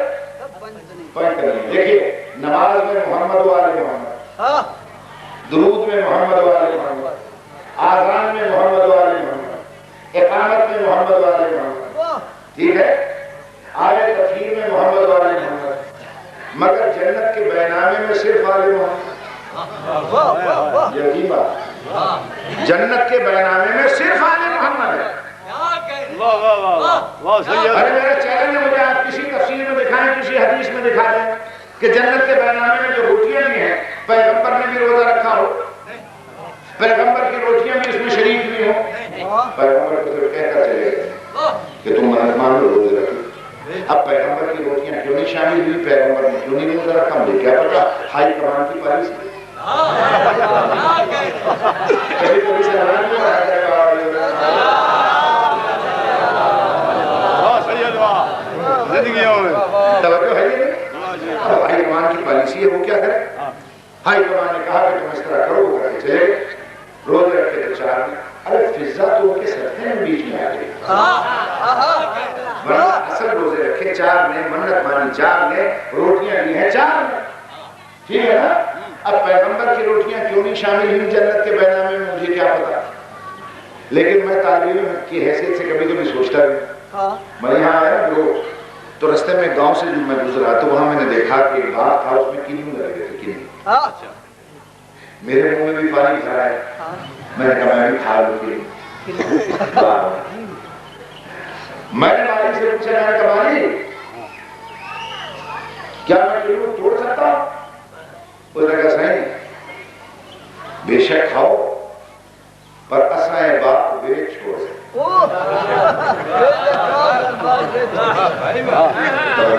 پر تنی ہے دیکھیے نماز میں محمد و آل محمد درود میں محمد و آل محمد آذان میں محمد و آل محمد اقامت میں محمد و آل محمد ٹھیک ہے آیت تفسیر میں محمد و آل محمد مگر جنت کے بینامے میں صرف آل محمد یقین بات جنت کے بینامے میں صرف آل محمد ہے ارے میرے چہرے میں مجھے آپ کسی تفسیر میں دکھائیں کسی حدیث میں دکھا دیں کہ جنت کے بینامے میں جو روٹیاں بھی ہیں پیغمبر نے بھی روزہ رکھا ہو پیغمبر کی روٹیاں بھی اس میں شریک بھی ہوں پیغمبر کو تو کہتا چلے گا کہ تم منت مان لو روزے رکھو اب پیغمبر کی روٹیاں کیوں نہیں شامل ہوئی پیغمبر نے کیوں نہیں روزہ رکھا مجھے کیا پتا ہائی کمان کی پالیسی کبھی کبھی سے لڑا کیوں آ جائے گا توجہ ہے یہ نہیں اب ہائی کمان کی پالیسی ہے وہ کیا کرے ہائی کمان نے کہا کہ تم اس طرح کرو وہ کر کے چلے روزے رکھے تو 4 میں ارے فضا تو ان کے سرحے میں بیچ میں آ گئی ورنہ اصل روزے رکھے 4 میں منت مانی 4 میں روٹیاں لی ہیں 4 میں ٹھیک ہے نا اب پیغمبر کی روٹیاں کیوں نہیں شامل ہوئی جنت کے بینامے میں مجھے کیا پتا لیکن میں طالب علم کی حیثیت سے کبھی کبھی سوچتا بھی میں یہاں آیا تو رستے میں گاؤں سے جو میں گزرا تو وہاں میں نے دیکھا کہ ایک باغ تھا اس میں کنو لگے تھے کنو میرے منہ میں بھی پانی بھرا ہے میں نے کہا میں بھی کھا لوں کنو میں نے مالی سے پوچھا میں نے کہا مالی کیا میں کنو توڑ سکتا ہوں اس نے کہا صحیح بے شک کھاؤ پر اسائیں باپ بیچ چھوڑ سکتے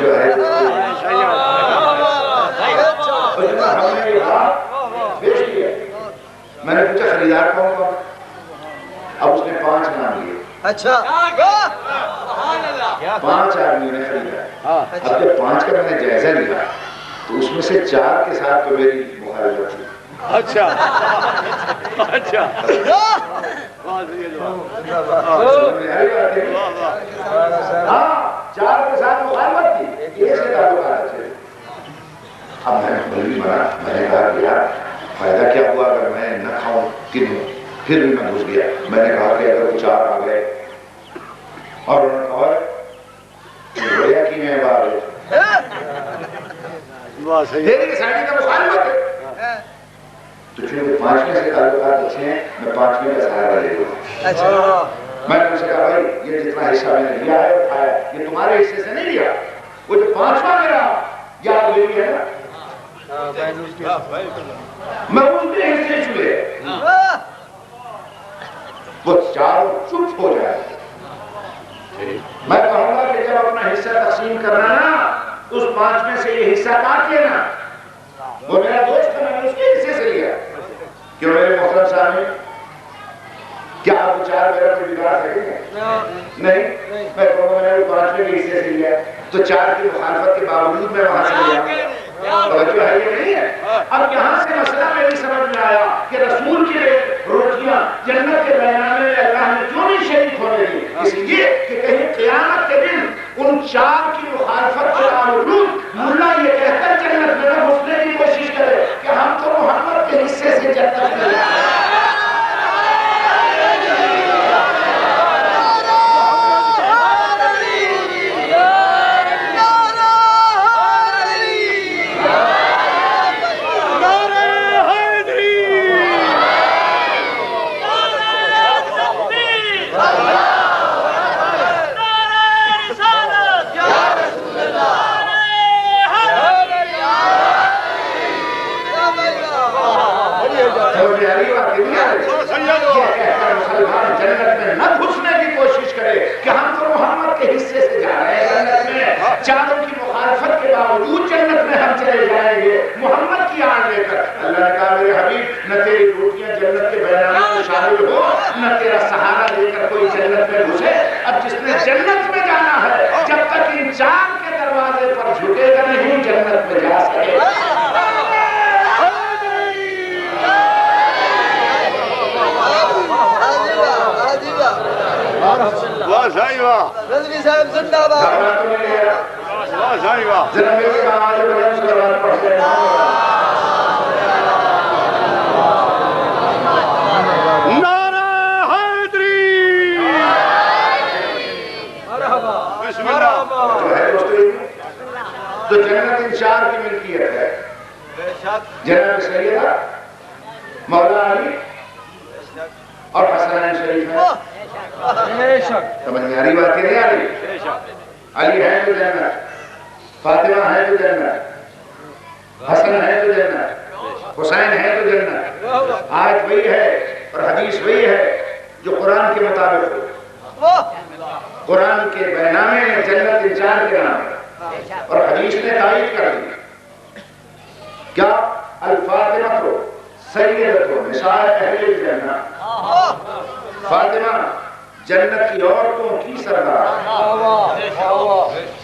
جو ہے ہم نے یہ باپ بیچ لیا میں نے پوچھا خریدار کون کون اب اس نے 5 نام لیے اچھا 5 آدمیوں نے خریدا اب جب 5 کا میں نے جائزہ لیا تو اس میں سے 4 کے ساتھ تو میری مخالفت تھی اچھا اچھا ہاں 4 کے ساتھ مخالفت تھی یہ سے تعلقات اچھے اب میں نے بلوی مرا میں نے کہا کہ یار فائدہ کیا ہوا اگر میں نہ کھاؤں کنو پھر بھی میں گھس گیا میں نے کہا کہ اگر وہ 4 آ گئے اور انہوں نے کہا بڑھیا کی میں بار میری سائنی کا مخالفت ہے تو چونکہ 5ویں سے تعلقات اچھے ہیں میں 5ویں کا سہارا لے لوں میں نے ان سے کہا بھائی یہ جتنا حصہ میں نے لیا ہے اٹھایا یہ تمہارے حصے سے نہیں لیا وہ جو 5واں میرا یاد میری ہے نا میں اس کے حصے چھوئے وہ 4 چپ ہو جائے میں کہوں گا کہ جب اپنا حصہ تقسیم کرنا نا اس 5 سے یہ حصہ کاٹ لینا وہ میرا دوست ہے میں نے اس کے حصے سے لیا کیوں میرے محترم صاحب کیا آپ 4 میرا پہ بگاڑ سکیں گے نہیں میں کہوں گا میں نے 5 کے حصے سے لیا تو 4 کی مخالفت کے باوجود میں وہاں سے لیا توجہ ہے یہ نہیں ہے؟ اب یہاں سے مسئلہ میری سمجھ میں آیا کہ رسول کی روٹیاں جنت کے بیان میں اللہ نے کیوں نہیں شریک ہونے دی؟ اس لیے کہ کہیں قیامت کے دن ان چار کی مخالفت کے باوجود ملا یہ کہہ کر جنت میں نہ گھسنے کی کوشش کرے کہ ہم تو محمد کے حصے سے جنت میں جنت میں نہ گھسنے کی کوشش کرے کہ ہم تو محمد کے حصے سے جا رہے ہیں جنت میں، چاروں کی مخالفت کے باوجود جنت میں ہم چلے جائیں گے محمد کی آن لے کر۔ اللہ نے کہا میرے حبیب نہ تیری روٹیاں جنت کے بیانات میں شامل ہو نہ تیرا سہارا لے کر کوئی جنت میں گھسے۔ اب جس نے جنت میں جانا ہے جب تک ان چار کے دروازے پر جھکے گا نہیں جنت میں جا سکے۔ واہ صحیح واہ رضوی صاحب زندہ باد واہ صحیح واہ ذرا میرے کہا آج بلند سلوات پڑھتے ہیں نعرہ حیدری بسم اللہ جو ہے دوستو تو جنت ان چار کی ملکیت ہے، جناب سیدہ مولا علی اور حسنین شریف ہے۔ سمجھ میں آ رہی بات نہیں آ رہی؟ علی ہے تو جنت، فاطمہ ہے تو جنت، حسن ہے تو جنت، حسین ہے تو جنت۔ آیت وہی ہے اور حدیث وہی ہے جو قرآن کے مطابق ہو۔ قرآن کے بیانامے میں جنت ان چار کے نام ہے اور حدیث نے تائید کر دی کیا الفاطمہ کو سیدۃ نساء اہل الجنہ، فاطمہ جنت کی عورتوں کی سردار۔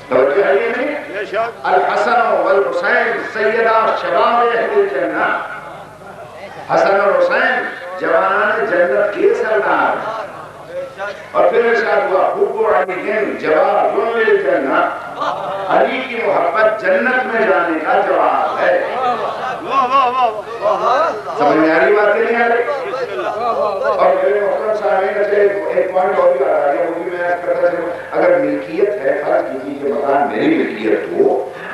توجہ ہے یہ نہیں؟ الحسن والحسین سیدہ شباب اہل الجنہ، حسن اور حسین جوانان جنت کے سردار۔ اور پھر ارشاد ہوا حب علی جواب الجنہ، علی کی محبت جنت میں جانے کا جواب ہے۔ سمجھ میں آ رہی بات نہیں آ رہی؟ اور میرے محترم صاحبین ایک پوائنٹ اور بھی آ رہا ہے، وہ بھی میں کرتا چلوں، اگر ملکیت ہے فرض کیجیے کہ مکان میری ملکیت ہو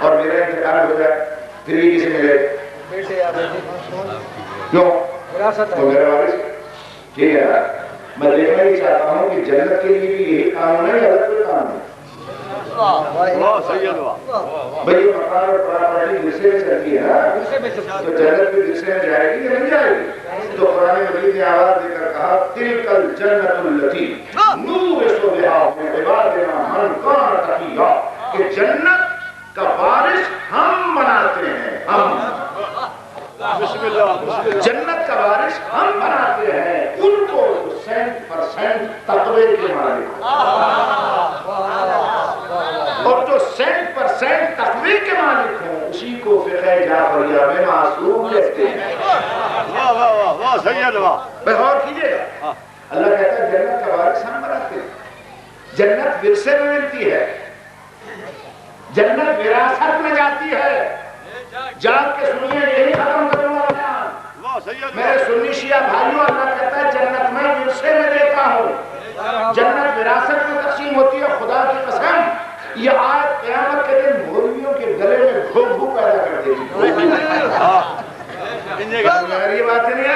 اور میرا انتقال ہو جائے پھر یہ کسی ملے؟ کیوں؟ وہ میرا وارث ٹھیک ہے نا؟ میں دیکھنا ہی چاہتا ہوں کہ جنت کے لیے بھی یہی قانون ہے یا الگ کوئی قانون ہے؟ بھئی یہ مکان اور پراپرٹی گرسے میں چلتی ہے نا، تو جنت بھی گرسے میں جائے گی یا نہیں جائے گی؟ تو قرآن مجید نے آواز دے کر کہا تلک الجنت التی نورث بہا من عبادنا من کان تقیا، کہ جنت کا وارث ہم بناتے ہیں، ہم جنت کا وارث ہم بناتے ہیں ان کو 100% تقوی کے مالک، اور جو 100% تقوی کے مالک ہیں اسی کو فقہ جعفریہ میں معصوم کہتے ہیں۔ واہ واہ واہ واہ سید واہ۔ بھئی غور کیجئے گا، اللہ کہتا ہے جنت کا وارث ہم بناتے ہیں۔ جنت ورثے میں ملتی ہے، جنت وراثت میں جاتی ہے۔ جاگ کے سنیے، یہی ختم کروں گا بیان۔ میرے سنی شیعہ بھائیوں، اللہ کہتا ہے جنت میں ورثے میں دیتا ہوں، جنت وراثت میں تقسیم ہوتی ہے۔ خدا کی قسم یہ آیت قیامت کے دن مولویوں کے گلے میں گھو پیدا کر دے گی۔ میری بات نہیں ہے،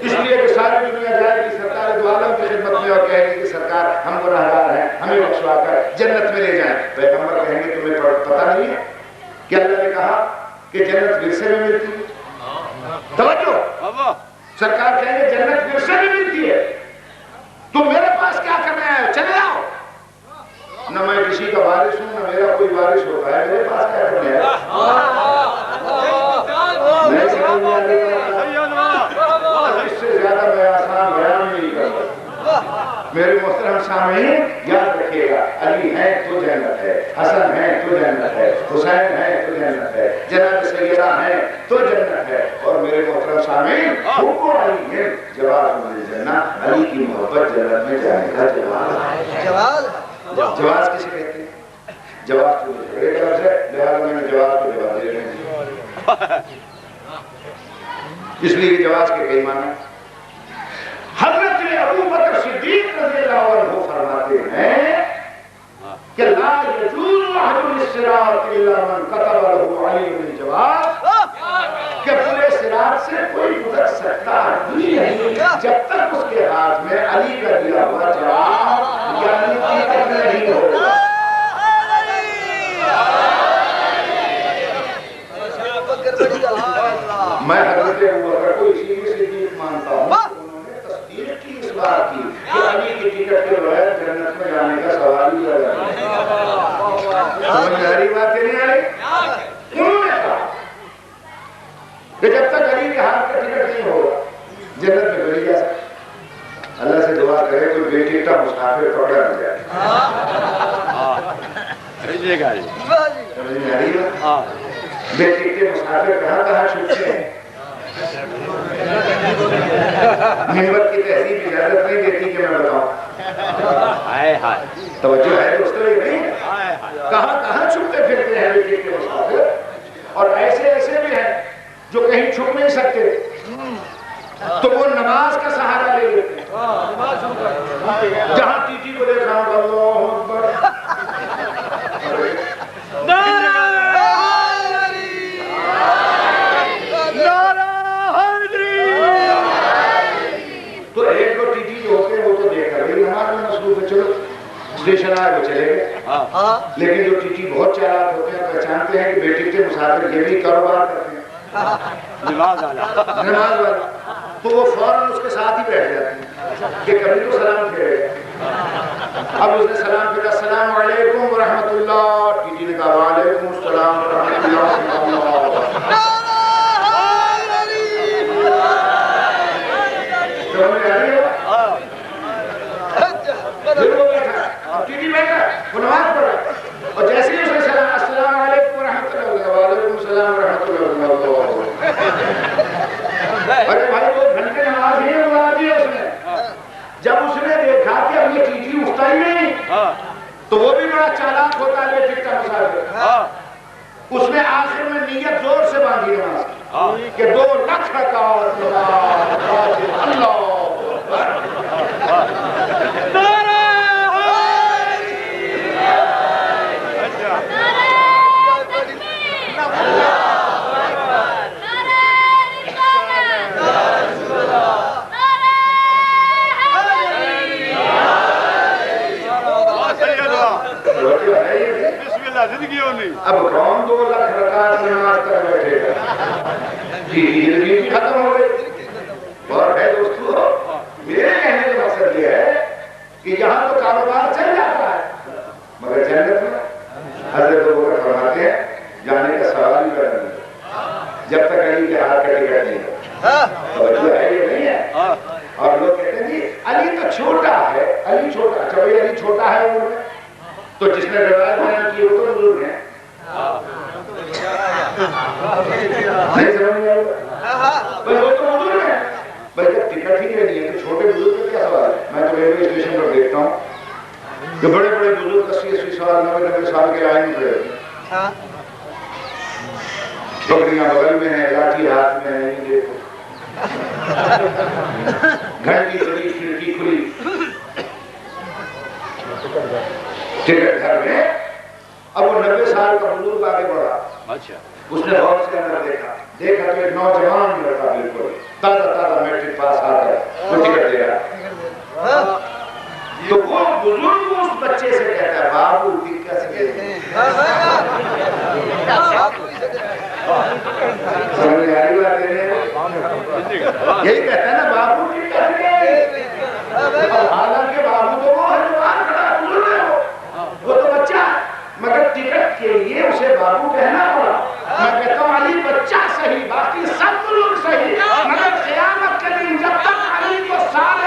اس لیے کہ ساری دنیا جائے گی سرکار دو عالم کی خدمت میں اور کہے گی کہ سرکار ہم گناہگار ہیں، ہمیں بخشوا کر جنت میں لے جائیں۔ پیغمبر کہیں گے تمہیں پتہ نہیں ہے کہ اللہ نے کہا کہ جنت ورثے میں ملتی ہے؟ توجہ، سرکار کہیں گے جنت ورثے میں ملتی ہے، تم میرے پاس کیا کرنے آئے ہو؟ چلے آؤ۔ نہ میں کسی کا وارث ہوں نہ میرا کوئی وارث ہوتا ہے، میرے پاس کیا کرنے آئے؟ نہیں سمجھ میں آ رہی، اس سے زیادہ میں آسان بیان نہیں کرتا۔ میرے محترم سامعین یاد رکھیے گا، علی ہیں تو جنت ہے، حسن ہیں تو جنت ہے، حسین ہیں تو جنت ہے، جناب سیدہ ہیں تو جنت ہے، اور میرے محترم سامعین حب علی ہے جواز من الجنہ، علی کی محبت جنت میں جانے کا جواز ہے۔ جواز کسے کہتے ہیں؟ جواز کو ایک لفظ ہے، لہذا میں نے جواز کو جواز دے رہے ہیں، اس لیے جواز کے کئی معنی۔ حضرت ابو بکر صدیق رضی اللہ عنہ فرماتے ہیں کہ لا یجوز احد الصراط الا من كتب له علم الجواز، کہ پورے صراط سے کوئی گزر سکتا ہی نہیں جب تک اس کے ہاتھ میں علی کا دیا ہوا جواب یعنی ٹکٹ نہیں ہوگا۔ میں حضرت ابو بکر کو اسی لیے صدیق مانتا ہوں، انہوں نے تصدیق کی اس بات کی کہ علی کی ٹکٹ کے بغیر جنت میں جانے کا سوال ہی پیدا نہیں۔ سمجھ آ رہی بات نہیں آ رہی؟ انہوں نے کہا کہ جب تک علی کے ہاتھ کا ٹکٹ نہیں ہوگا جنت میں نہیں جا سکتا۔ اللہ سے دعا کرے کوئی بے ٹکٹا مسافر پکڑا نہ جائے۔ سمجھ میں آ رہی ہے؟ بے ٹکٹے مسافر کہاں کہاں چھپتے ہیں؟ محبت کی تہذیب اجازت نہیں دیتی کہ میں بتاؤں، توجہ ہے دوستو یہ نہیں؟ کہاں کہاں چھپتے پھرتے ہیں بے ٹکٹے مسافر، اور ایسے ایسے بھی ہیں جو کہیں چھپ نہیں سکتے تو وہ نماز کا سہارا لے لیتے ہیں، جہاں ٹی ٹی کو دیکھا ہوں اللہ اکبر تو ایک دو ٹی ٹی جو ہوتے ہیں وہ تو دیکھ کر نماز میں مصروف ہے، چلو اسٹیشن آئے وہ چلے گئے، لیکن جو ٹی ٹی بہت چالاک ہوتے ہیں پہچانتے ہیں کہ بے ٹکٹے مسافر یہ بھی کاروبار کرتے ہیں نماز والا، تو وہ فوراً اس کے ساتھ ہی بیٹھ جاتے ہیں کہ کبھی تو سلام پھیرے گا۔ اب اس نے سلام پھیرا، السلام علیکم ورحمۃ اللہ، ٹی ٹی نے کہا وعلیکم السلام ورحمۃ اللہ۔ پھر وہ بیٹھا، اب ٹی ٹی بیٹھا، وہ نماز پڑھا، اور جیسے ہی اس نے سلام السلام علیکم ورحمۃ اللہ، وعلیکم السلام ورحمۃ اللہ۔ ارے بھائی 2 گھنٹے نماز ہی بنا دی اس نے۔ جب اس نے دیکھا کہ اب یہ ٹی ٹی اٹھتا ہی نہیں تو وہ بھی بڑا چالاک ہوتا ہے بے ٹکٹا مسافر، اس نے آخر میں نیت زور سے باندھی نماز کی کہ 2 لکھ رکعت اللہ اب کون 2 لکھ رکعت نماز کر بیٹھے گا؟ زندگی بھی ختم ہو گئی۔ اور ہے دوستو میرے کہنے کا مقصد یہ ہے کہ یہاں تو کاروبار چل جاتا ہے مگر جنت میں حضرت ابو بکر فرماتے ہیں جانے کا سوال ہی پیدا نہیں جب تک علی کے ہاتھ کا ٹکٹ نہیں ہو۔ توجہ ہے یہ نہیں ہے؟ اور لوگ کہتے ہیں جی علی تو چھوٹا ہے، علی چھوٹا، اچھا بھائی علی چھوٹا ہے عمر میں تو جس نے روایت بیان کی وہ تو بزرگ ہیں، نہیں سمجھ میں آئے بھائی وہ تو بزرگ ہیں، بھائی جب ٹکٹ ہی نہیں ہے تو چھوٹے بزرگ کا کیا سوال ہے؟ میں تو ریلوے اسٹیشن پر دیکھتا ہوں کہ بڑے بڑے بزرگ 80 سال 90 سال کے آئے ہوئے پگڑیاں بغل میں ہیں، لاٹھی ہاتھ میں ہے، یہ دیکھو گھنٹی کھلی، کھڑکی کھلی، ٹکٹ گھر میں۔ اب وہ 90 سال کا بزرگ آگے بڑھا، اس نے غور سے اندر دیکھا تو ایک نوجوان لڑکا بالکل تازہ میٹرک پاس آ کر وہ ٹکٹ دے رہا، تو وہ بزرگ اس بچے سے کہتا ہے بابو ٹکٹ سے سمجھ میں آ رہی بات یہی کہتا ہے نا بابو ٹکٹ سے، حالانکہ بابو تو وہ ہے جو آج کھڑا بزرگ ہے، وہ تو بچہ ہے مگر ٹکٹ کے لیے اسے بابو کہنا پڑا۔ میں کہتا ہوں علی بچہ صحیح، باقی سب بزرگ صحیح، مگر قیامت کے دن جب تک علی کو سال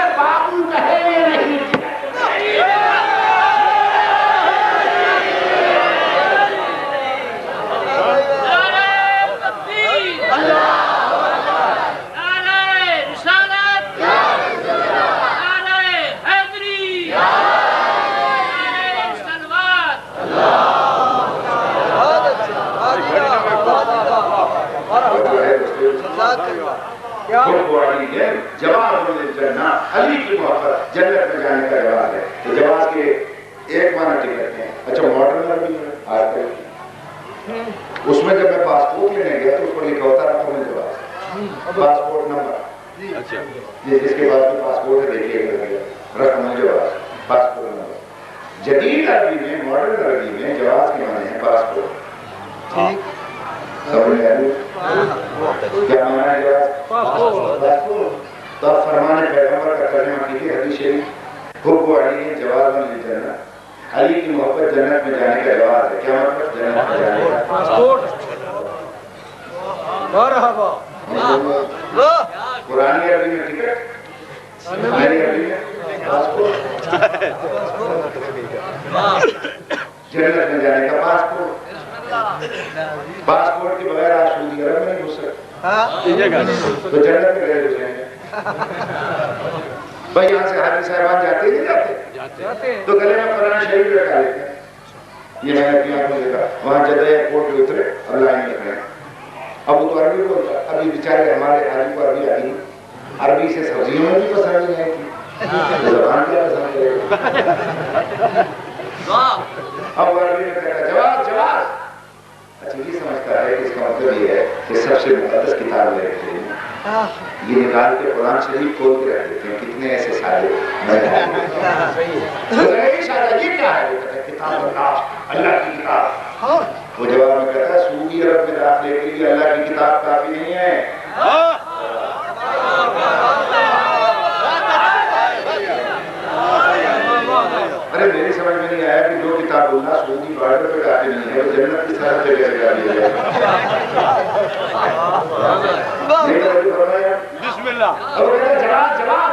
علی کی محبت جنت میں جانے کا جواز ہے. تو جواز کے ایک معنی ٹکٹ ہیں. اچھا ماڈرن عربی ہے آج کل اس میں جب میں پاسپورٹ لینے گیا تو اس پر لکھا ہوتا رقم جواز پاسپورٹ نمبر. اچھا جس کے بعد میں پاسپورٹ دیکھیے گا رقم جواز پاسپورٹ نمبر. جدید عربی میں ماڈرن عربی میں جواز کے معنی ہے پاسپورٹ. سمجھ میں آئی کیا معنی ہے جواز پاسپورٹ. تو آپ فرمان پیغمبر کا ترجمہ کیجیے حدیث شریف حب علی جواز للجنہ. علی کی محبت جنت میں جانے کا جواز ہے. کیا مطلب جنت میں جانے کا پاسپورٹ. مرحبا قرآنی عربی میں ٹکٹ عربی میں پاسپورٹ جنت میں جانے کا پاسپورٹ. پاسپورٹ کے بغیر آپ سعودی عرب میں نہیں گھس سکتے تو جنت میں گئے گھسیں گے. بھائی یہاں سے حاجی صاحبان جاتے نہیں جاتے تو گلے میں قرآن شریف لٹکا لیتے ہیں. یہ میں نے اپنی آنکھوں دیکھا وہاں جدہ ایئرپورٹ پہ اترے اور لائن لگ رہے ہیں. اب وہ تو عربی بولتا ابھی بیچارے ہمارے حاجی کو عربی آتی نہیں. عربی سے سبزیوں میں بھی پسند نہیں آئی تھی زبان کیا پسند کرے گا. اب وہ عربی میں کہتا جواز جواز. اچھا یہ سمجھتا ہے کہ اس کا مطلب یہ ہے کہ سب سے مقدس کتاب لے رکھتے ہیں. یہ نکال کے قرآن شریف کھول کے رکھ دیتے ہیں. کتنے ایسے سارے یہ کیا ہے کتاب اللہ کی کتاب. وہ جواب میں کہتا ہے سعودی عرب میں داخلے کے لیے اللہ کی کتاب کافی نہیں ہے. ارے میری سمجھ میں نہیں آیا کہ جو کتاب بولنا سعودی بارڈر پہ کافی نہیں ہے وہ جنت کی سرحد پہ کیسے کافی ہے. بسم اللہ. جواب جواب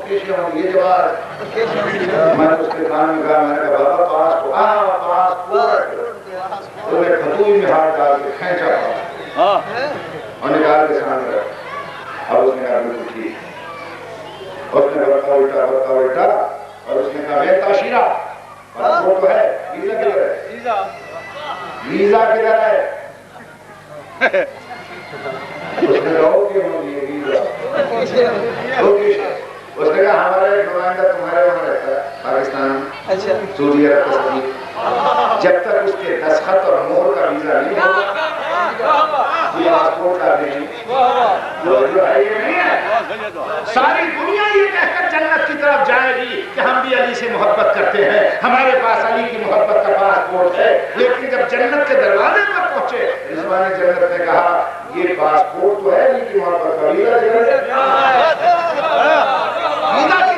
یہ جواب میں نے اس کے کان میں کہا میں نے کہا بابا پاسپورٹ تو میں خطوئی میں ہاتھ ڈال کے کھینچا اور نکال کے سامنے رکھا. اب اس نے کہا بالکل ٹھیک. اس نے برقع الٹا اور اس نے کہا میں تاشیرہ پاسپورٹ تو ہے ویزا کدھر ہے ویزا کدھر ہے. اس نے کہا کہ یہ ویزا اس نے کہا ہمارا ایک نمائندہ تمہارے وہاں رہتا ہے پاکستان سعودی عرب کا سفیر. جب تک اس کے دستخط اور مہر کا ویزا نہیں ہوگا یہ پاسپورٹ کا نہیں ہے. ساری دنیا یہ کہہ کر جنت کی طرف جائے گی کہ ہم بھی علی سے محبت کرتے ہیں ہمارے پاس علی کی محبت کا پاسپورٹ ہے. لیکن جب جنت کے دروازے پر پہنچے رضوان جنت نے کہا یہ پاسپورٹ تو ہے علی کی محبت کا ویزا کدھر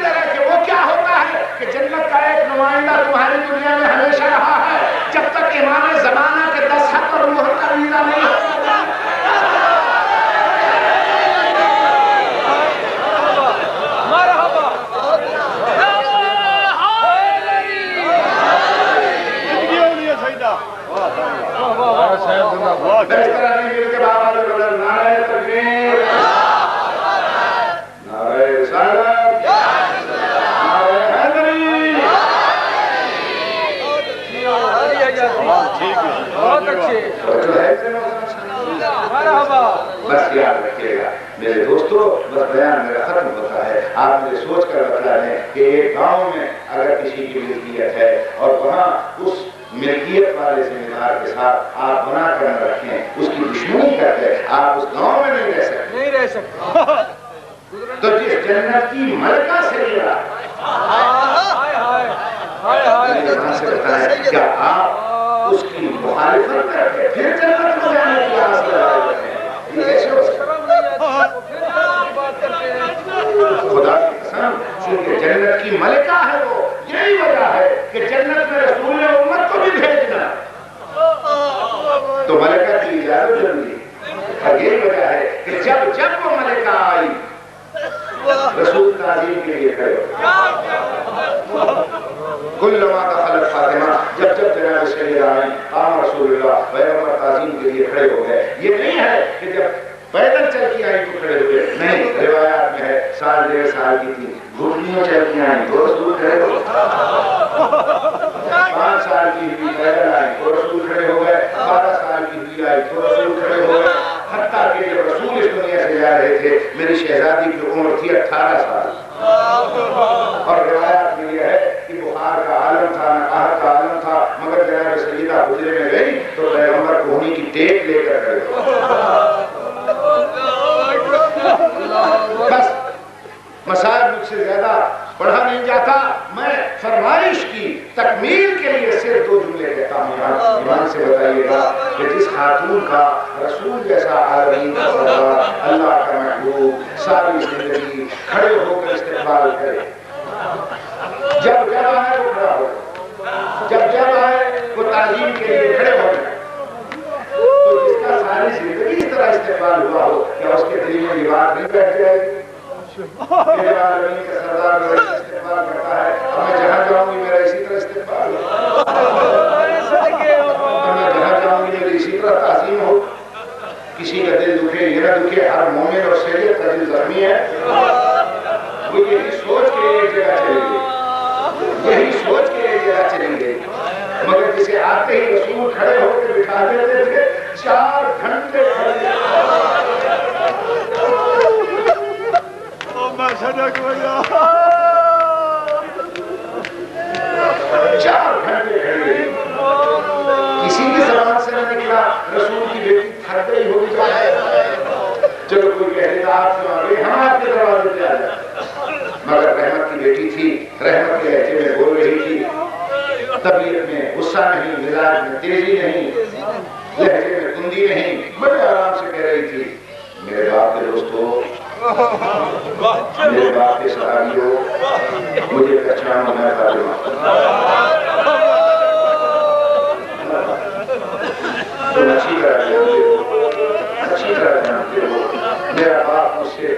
ہے کہ وہ کیا ہوتا ہے کہ جنت کا ایک نمائندہ تمہاری دنیا میں ہمیشہ رہا ہے جب تک امام زمانہ کے دستخط اور مہر کا ویزا نہیں ہوتا. بس یاد رکھیے گا میرے دوستو بس بیان میرا ختم ہوتا ہے. آپ مجھے سوچ کر بتا دیں کہ ایک گاؤں میں اگر کسی کی ملکیت ہے اور وہاں اس ملکیت والے ذمہ دار کے ساتھ آپ بنا کر نہ رکھیں اس کی دشمنی کرتے آپ اس گاؤں میں نہیں رہ سکتے. تو جس جنت کی ملکہ سے لیا بتائیں کیا آپ اس کی مخالفت کرتے پھر جنت کو جانے کی آس لگائے ہیں. خدا کی قسم چونکہ جنت کی ملکہ ہے وہ یہی وجہ ہے کہ جنت میں رسول امت کو بھی بھیجنا تو ملکہ کی اجازت ضروری ہے. اور یہی وجہ ہے کہ جب وہ ملکہ آئی رسول تعظیم کے لیے کھڑے کل لما کا خلق فاطمہ جب جناب سید آئیں قام رسول اللہ پیغمبر تعظیم کے لیے کھڑے ہو گئے. یہ نہیں ہے کہ جب پیدل چل کے آئی تو کھڑے ہوئے نہیں. روایات میں ہے سال 1.5 سال کی تھی گھٹنیوں چل کے آئیں تو رسول کھڑے ہو. 5 سال کی ہوئی پیدل آئی تو رسول کھڑے ہو گئے. 12 سال کی ہوئی آئی تو رسول کھڑے ہو گئے. حتیٰ کہ جب رسول اس دنیا سے جا رہے تھے میری شہزادی کی عمر تھی 18 سال، اور روایات میں یہ ہے کہ بخار کا عالم تھا، نقاہت کا عالم تھا، مگر جناب سیدہ حجرے میں گئی تو پیغمبر کوہنی کی ٹیپ لے کر گئے، بس مسائل مجھ سے زیادہ پڑھا نہیں جاتا، میں فرمائش کی تکمیل کے لیے صرف 2 جملے کہتا ہوں۔ ایمان سے بتائیے گا کہ جس خاتون کا رسول جیسا عالمین کا سردار، اللہ کا محبوب، ساری زندگی کھڑے ہو کر استقبال کرے، جب آئے وہ کھڑا ہو، جب آئے وہ تعظیم کے لیے کھڑے ہو جائے، تو جس کا ساری زندگی اس طرح استقبال ہوا ہو، کیا اس کے دل میں یہ بات نہیں بیٹھ جائے گی؟ میرے عالمین کا سردار میرا استقبال کرتا ہے، اب میں جہاں جاؤں گی میرا اسی طرح استقبال ہو، میں جہاں جاؤں گی میری اسی طرح تعظیم ہو۔ کسی کا دل دکھے یہ نہ دکھے، ہر مومن اور شریعت کا دل زخمی ہے، وہ یہی سوچ کے ایک جگہ چلی گئی، یہی سوچ کے ایک جگہ چلی گئی، مگر جسے آتے ہی رسول کھڑے ہو کے بٹھا دیتے تھے، 4 گھنٹے کھڑے 4 گھنٹے کھڑی رہی، کسی کی زبان سے نہ نکلا رسول کی بیٹی تھک گئی ہوگی تو چلو کوئی کہتے تھا آپ کیوں آ گئے، ہم آپ کے دروازے پہ آ جائیں، مگر رحمت کی بیٹی تھی، رحمت کے لہجے میں بول رہی تھی، طبیعت میں غصہ نہیں، مزاج میں تیزی نہیں، لہجے میں کندی نہیں، بڑے آرام سے کہہ رہی تھی، میرے باپ کے دوستو، میرے باپ کے صحابیوں، مجھے پہچانو، میں فاطمہ، تم اچھی طرح جانتے ہو میرا باپ مجھ سے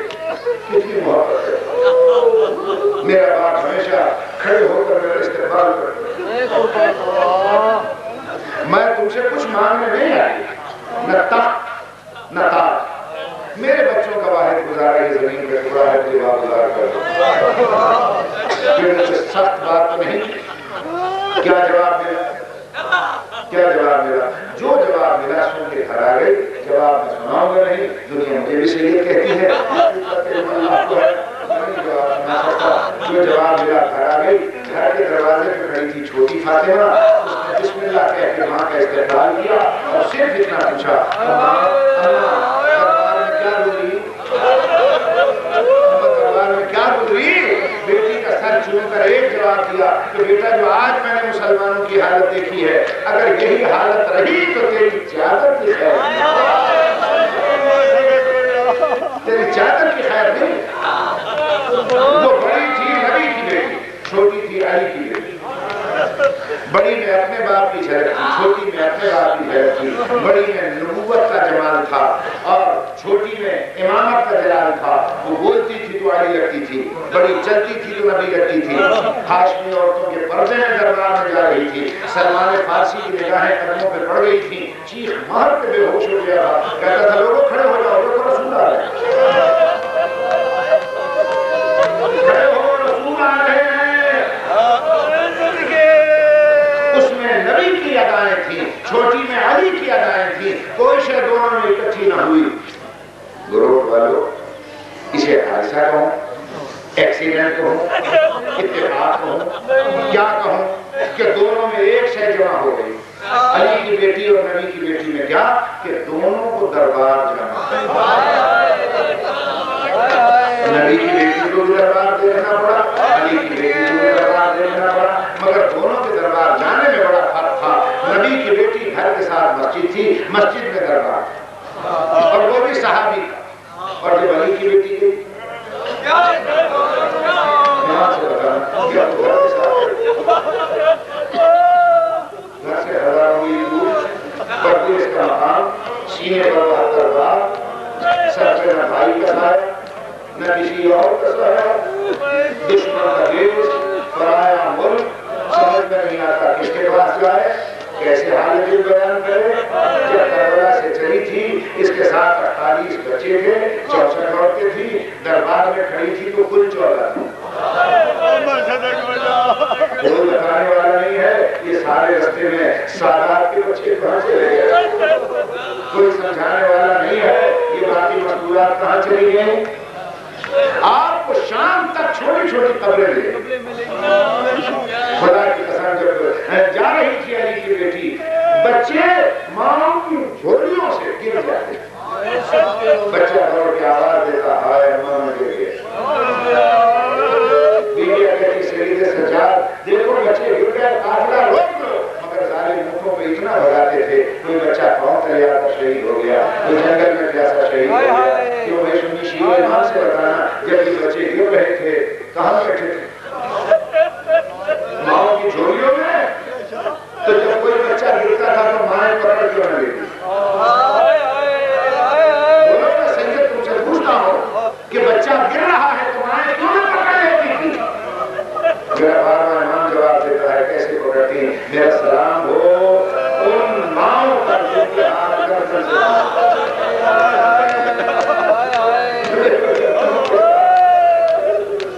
کتنی محبت ہے، میرا باپ ہمیشہ کھڑے ہو کر میرا استقبال کرتا ہے، میں تم سے کچھ مانگنے نہیں آئی، نہ تخت نہ تاج، میرے بچوں کا واحد گزارا یہ زمین پہ ٹکڑا ہے، دیوا گزار کر دو، سخت بات تو نہیں، کیا جواب ملا؟ کیا جواب ملا؟ جو جواب ملا سن کے گھر آ گئی، جواب میں سناؤں گا نہیں، دنیا مجھے بھی شریعت کہتی ہے، جو جواب ملا گھر آ گئی، گھر کے دروازے پہ کھڑی تھی چھوٹی فاطمہ، اس نے بسم اللہ کہہ کے ماں کا استقبال کیا اور صرف اتنا پوچھا، دربار میں کیا گزری؟ بیٹی کا سر چوم کر ایک جواب دیا کہ بیٹا جو آج میں نے مسلمانوں کی حالت دیکھی ہے، اگر یہی حالت رہی تو تیری چادر کی خیر، تیری چادر کی خیر نہیں، وہ بڑی تھی نبی کی بیٹی، چھوٹی تھی علی کی بیٹی، بڑی میں اپنے باپ کی جھلک تھی، چھوٹی میں اپنے باپ کی جھلک تھی، بڑی میں نبوت کا جمال تھا اور چھوٹی میں امامت کا جلال تھا، وہ بولتی تھی تو علی لگتی تھی، بڑی چلتی تھی تو نبی لگتی تھی، ہاشمی عورتوں کے پردے میں دربار میں جا رہی تھی، سلمان فارسی کی نگاہیں قدموں پہ پڑ گئی تھی، چیخ مار کے بے ہوش ہو گیا تھا، کہتا تھا لوگوں کھڑے ہو جاؤ، دیکھو رسول آ رہے ہیں، کھڑے ہو رسول آ رہے ہیں، اس میں نبی کی ادائیں تھیں، چھوٹی میں علی کی ادائیں تھیں، کوئی شے دونوں میں اکٹھی نہ ہوئی۔ گروہ والوں، اسے حادثہ کہوں، ایکسیڈنٹ کہوں، اتفاق کہوں، کیا کہوں کہ دونوں میں ایک شے جمع ہو گئی، علی کی بیٹی اور نبی کی بیٹی میں کیا کہ دونوں کو دربار جانا، نبی کی بیٹی کو بھی دربار دیکھنا پڑا، علی کی بیٹی کو بھی دربار دیکھنا پڑا، مگر دونوں کے دربار جانے میں بڑا فرق تھا، نبی کی بیٹی گھر کے ساتھ مسجد تھی، مسجد میں دربار، اور وہ بھی صحابی، اور جب علی کی بیٹی گئی یہاں سے بتانا کیا تو گھر کے ساتھ گھر سے ہزاروں میل دور، پردیس کا مقام، سینے پر 72 بار، سر پہ نہ بھائی کا سایہ نہ کسی اور کا سایہ، دشمن کا دیش، پرایا ملک، سمجھ میں نہیں آتا کس کے پاس جائے، کیسے حالت بیان کرے، جب کربلا سے چلی تھی اس کے ساتھ 48 بچے تھے، 64 عورتیں تھی، دربار میں کھڑی تھی تو کل 14 تھی، کوئی بتانے والا نہیں ہے یہ سارے رستے میں سادات کے بچے کہاں سے لے گئے، کوئی سمجھانے والا نہیں ہے یہ چھوٹی چھوٹی قبریں ملیں. خدا کی قسم جب جا رہی تھی علی کی بیٹی, بچے ماں کی جھولیوں سے گر جاتے. بچہ دوڑ کے آواز دیتا, ہائے ماں میں گر گیا. بیویاں کہتی سید سجاد دیکھو بچے گر گئے, قافلہ روک دو. مگر ظالم مٹھوں پہ اتنا بھگاتے تھے, کوئی بچہ پاؤں تلے آتا شہید ہو گیا, کوئی جنگل میں پیاسا شہید ہو گیا. کیوں بھائی سنی شیعہ امام سے بتانا, جب یہ بچے گر رہے تھے کہاں بیٹھے تھے؟ ماؤں کی جھولیوں میں. تو جب کوئی بچہ گرتا تھا تو مائیں پکڑ کیوں نہ لیتی؟ بولو میں سید تم سے پوچھتا ہوں کہ بچہ گر رہا ہے تو مائیں کیوں نہ پکڑ لیتی تھی؟ میرا بارہواں امام جواب دیتا ہے, کیسے پکڑتی؟ میرا سلام ہو ان ماؤں پر جو کہ آپ کر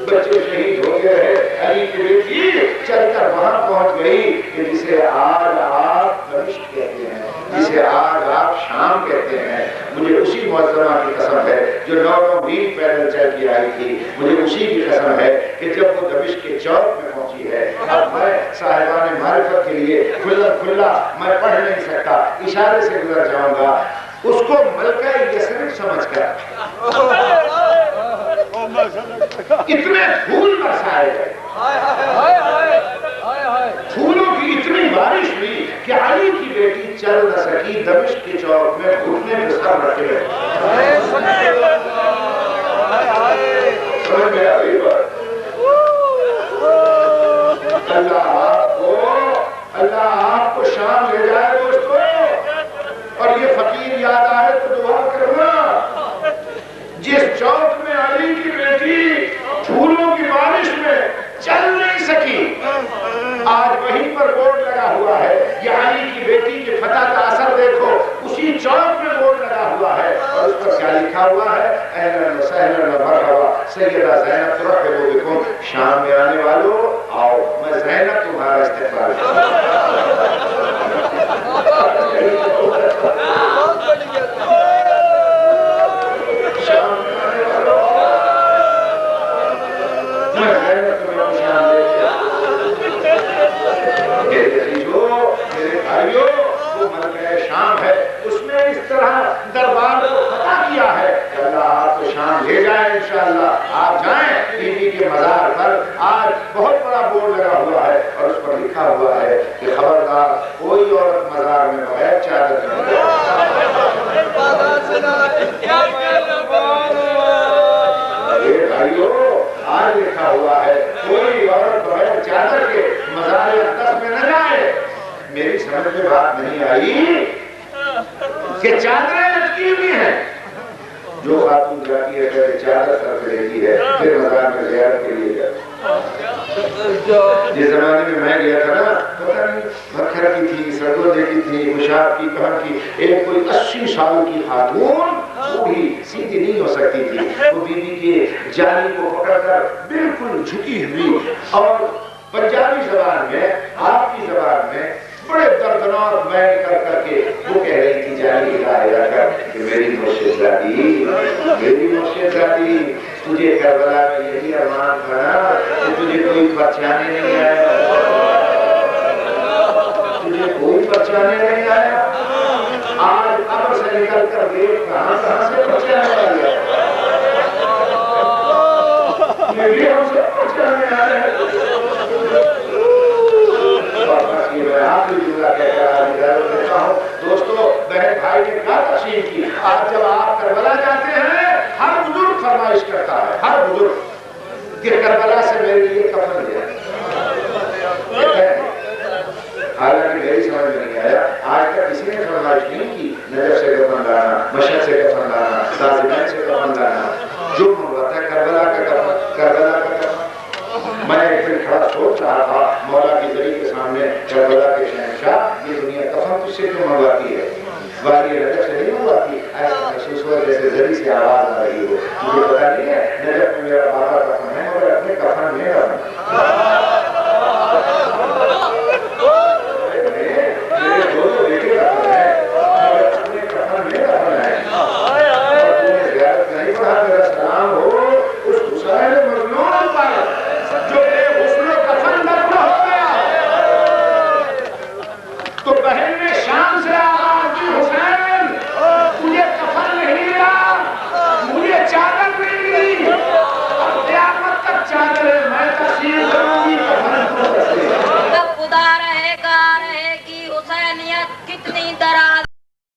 بچے شہید ہو گئے. علی کی بیٹی چل کر وہاں پہنچ گئی کہ جسے آج آپ دمشق کہتے ہیں, جسے آج آپ شام کہتے ہیں. مجھے اسی معظمہ کی قسم ہے جو 9 میل پیدل چل کے آئی تھی, مجھے اسی کی قسم ہے کہ جب وہ دمشق کے چوک میں پہنچی ہے. اب میں صاحبان معرفت کے لیے کھلا میں پڑھ نہیں سکتا, اشارے سے گزر جاؤں گا. اس کو ملکہ یثرب سمجھ کر اتنے پھول برسائے گئے, پھولوں کی اتنی بارش ہوئی کہ علی کی بیٹی چل نہ سکی. دمشق کے چوک میں گھٹنے پہ سر رکھے گئے. سمجھ میں آ گئی بات؟ اللہ آپ کو شام لے جائے دوستو, اور یہ فقیر یاد آئے تو دعا کرنا. جس چوک میں علی کی بیٹی پھولوں کی بارش میں چل نہیں سکی, آج وہیں پر بورڈ لگا ہوا ہے. یہ علی کی بیٹی کے فتح کا اثر دیکھو, اسی چوک میں بورڈ لگا ہوا ہے, اور اس پر کیا لکھا ہوا ہے؟ اہلاً و سہلاً و مرحبا سیدہ زینب ترحب بکم. شام میں آنے والوں آؤ, میں زینب تمہارا استقبال شام ہے, اس میں اس طرح دربار کو فتح کیا ہے. اللہ آپ کو شام لے جائیں انشاءاللہ. آپ جائیں بی بی کے مزار پر, آج بہت بڑا بورڈ لگا ہوا ہے اور اس پر لکھا ہوا ہے کہ خبردار کوئی عورت مزار میں بغیر چادر نہیں. آج لکھا ہوا ہے کوئی عورت بغیر چادر کے مزار اقدس میں نہ جائے. میری سمجھ میں بات نہیں آئی کہ چادریں لٹکی ہوئی ہیں. جو خاتون جاتی ہے پہلے چادر سر پہ لیتی ہے, پھر مزار میں زیارت کے لیے جاتی ہے. جس زمانے میں میں گیا تھا نا, پتہ نہیں مکھر کی تھی, سرگودے کی تھی, مشاب کی, کہاں کی, ایک کوئی 80 سال کی خاتون, وہ بھی سیدھی نہیں ہو سکتی تھی. وہ بی بی کے جالی کو پکڑ کر بالکل جھکی ہوئی, اور پنجابی زبان میں, آپ کی زبان میں بڑے دردناک بیان کر کر کے وہ کہہ رہی تھی جالی ہلایا کر کہ میری مرشد زادی, تجھے کربلا میں یہی ارمان تھا نا کہ تجھے کوئی پہچانے نہیں آیا, تجھے کوئی پہچانے نہیں آیا. آج قبر سے نکل کر دیکھ کہاں سے پہچانے آیا, یہ ہم سے پہچانے آیا ہے. آخری جملہ کہہ کر آج اجازت دیتا ہوں. دوستو, بہن بھائی نے کیا تشریح کی. آج جب آپ کربلا جاتے ہیں, ہر بزرگ فرمائش کرتا ہے, ہر بزرگ کہ کربلا سے میرے لیے کفن لے آئے. حالانکہ میری سمجھ میں نہیں آیا, آج تک کسی نے فرمائش نہیں کی نجف سے کفن لانا, مشہد سے کفن لانا, تازمین سے کفن لانا. جو مرغت ہے کربلا کا کفن, کربلا کا کفن. میں ایک دن کھڑا سوچ رہا تھا مولا کی ذریعے کے سامنے, کربلا کے شہنشاہ, یہ دنیا کفن تجھ سے کیوں منگواتی ہے؟ واری رجب سے نہیں منگواتی. ایسا محسوس ہوا جیسے ذریعے سے آواز آ رہی ہو. مجھے پتا نہیں ہے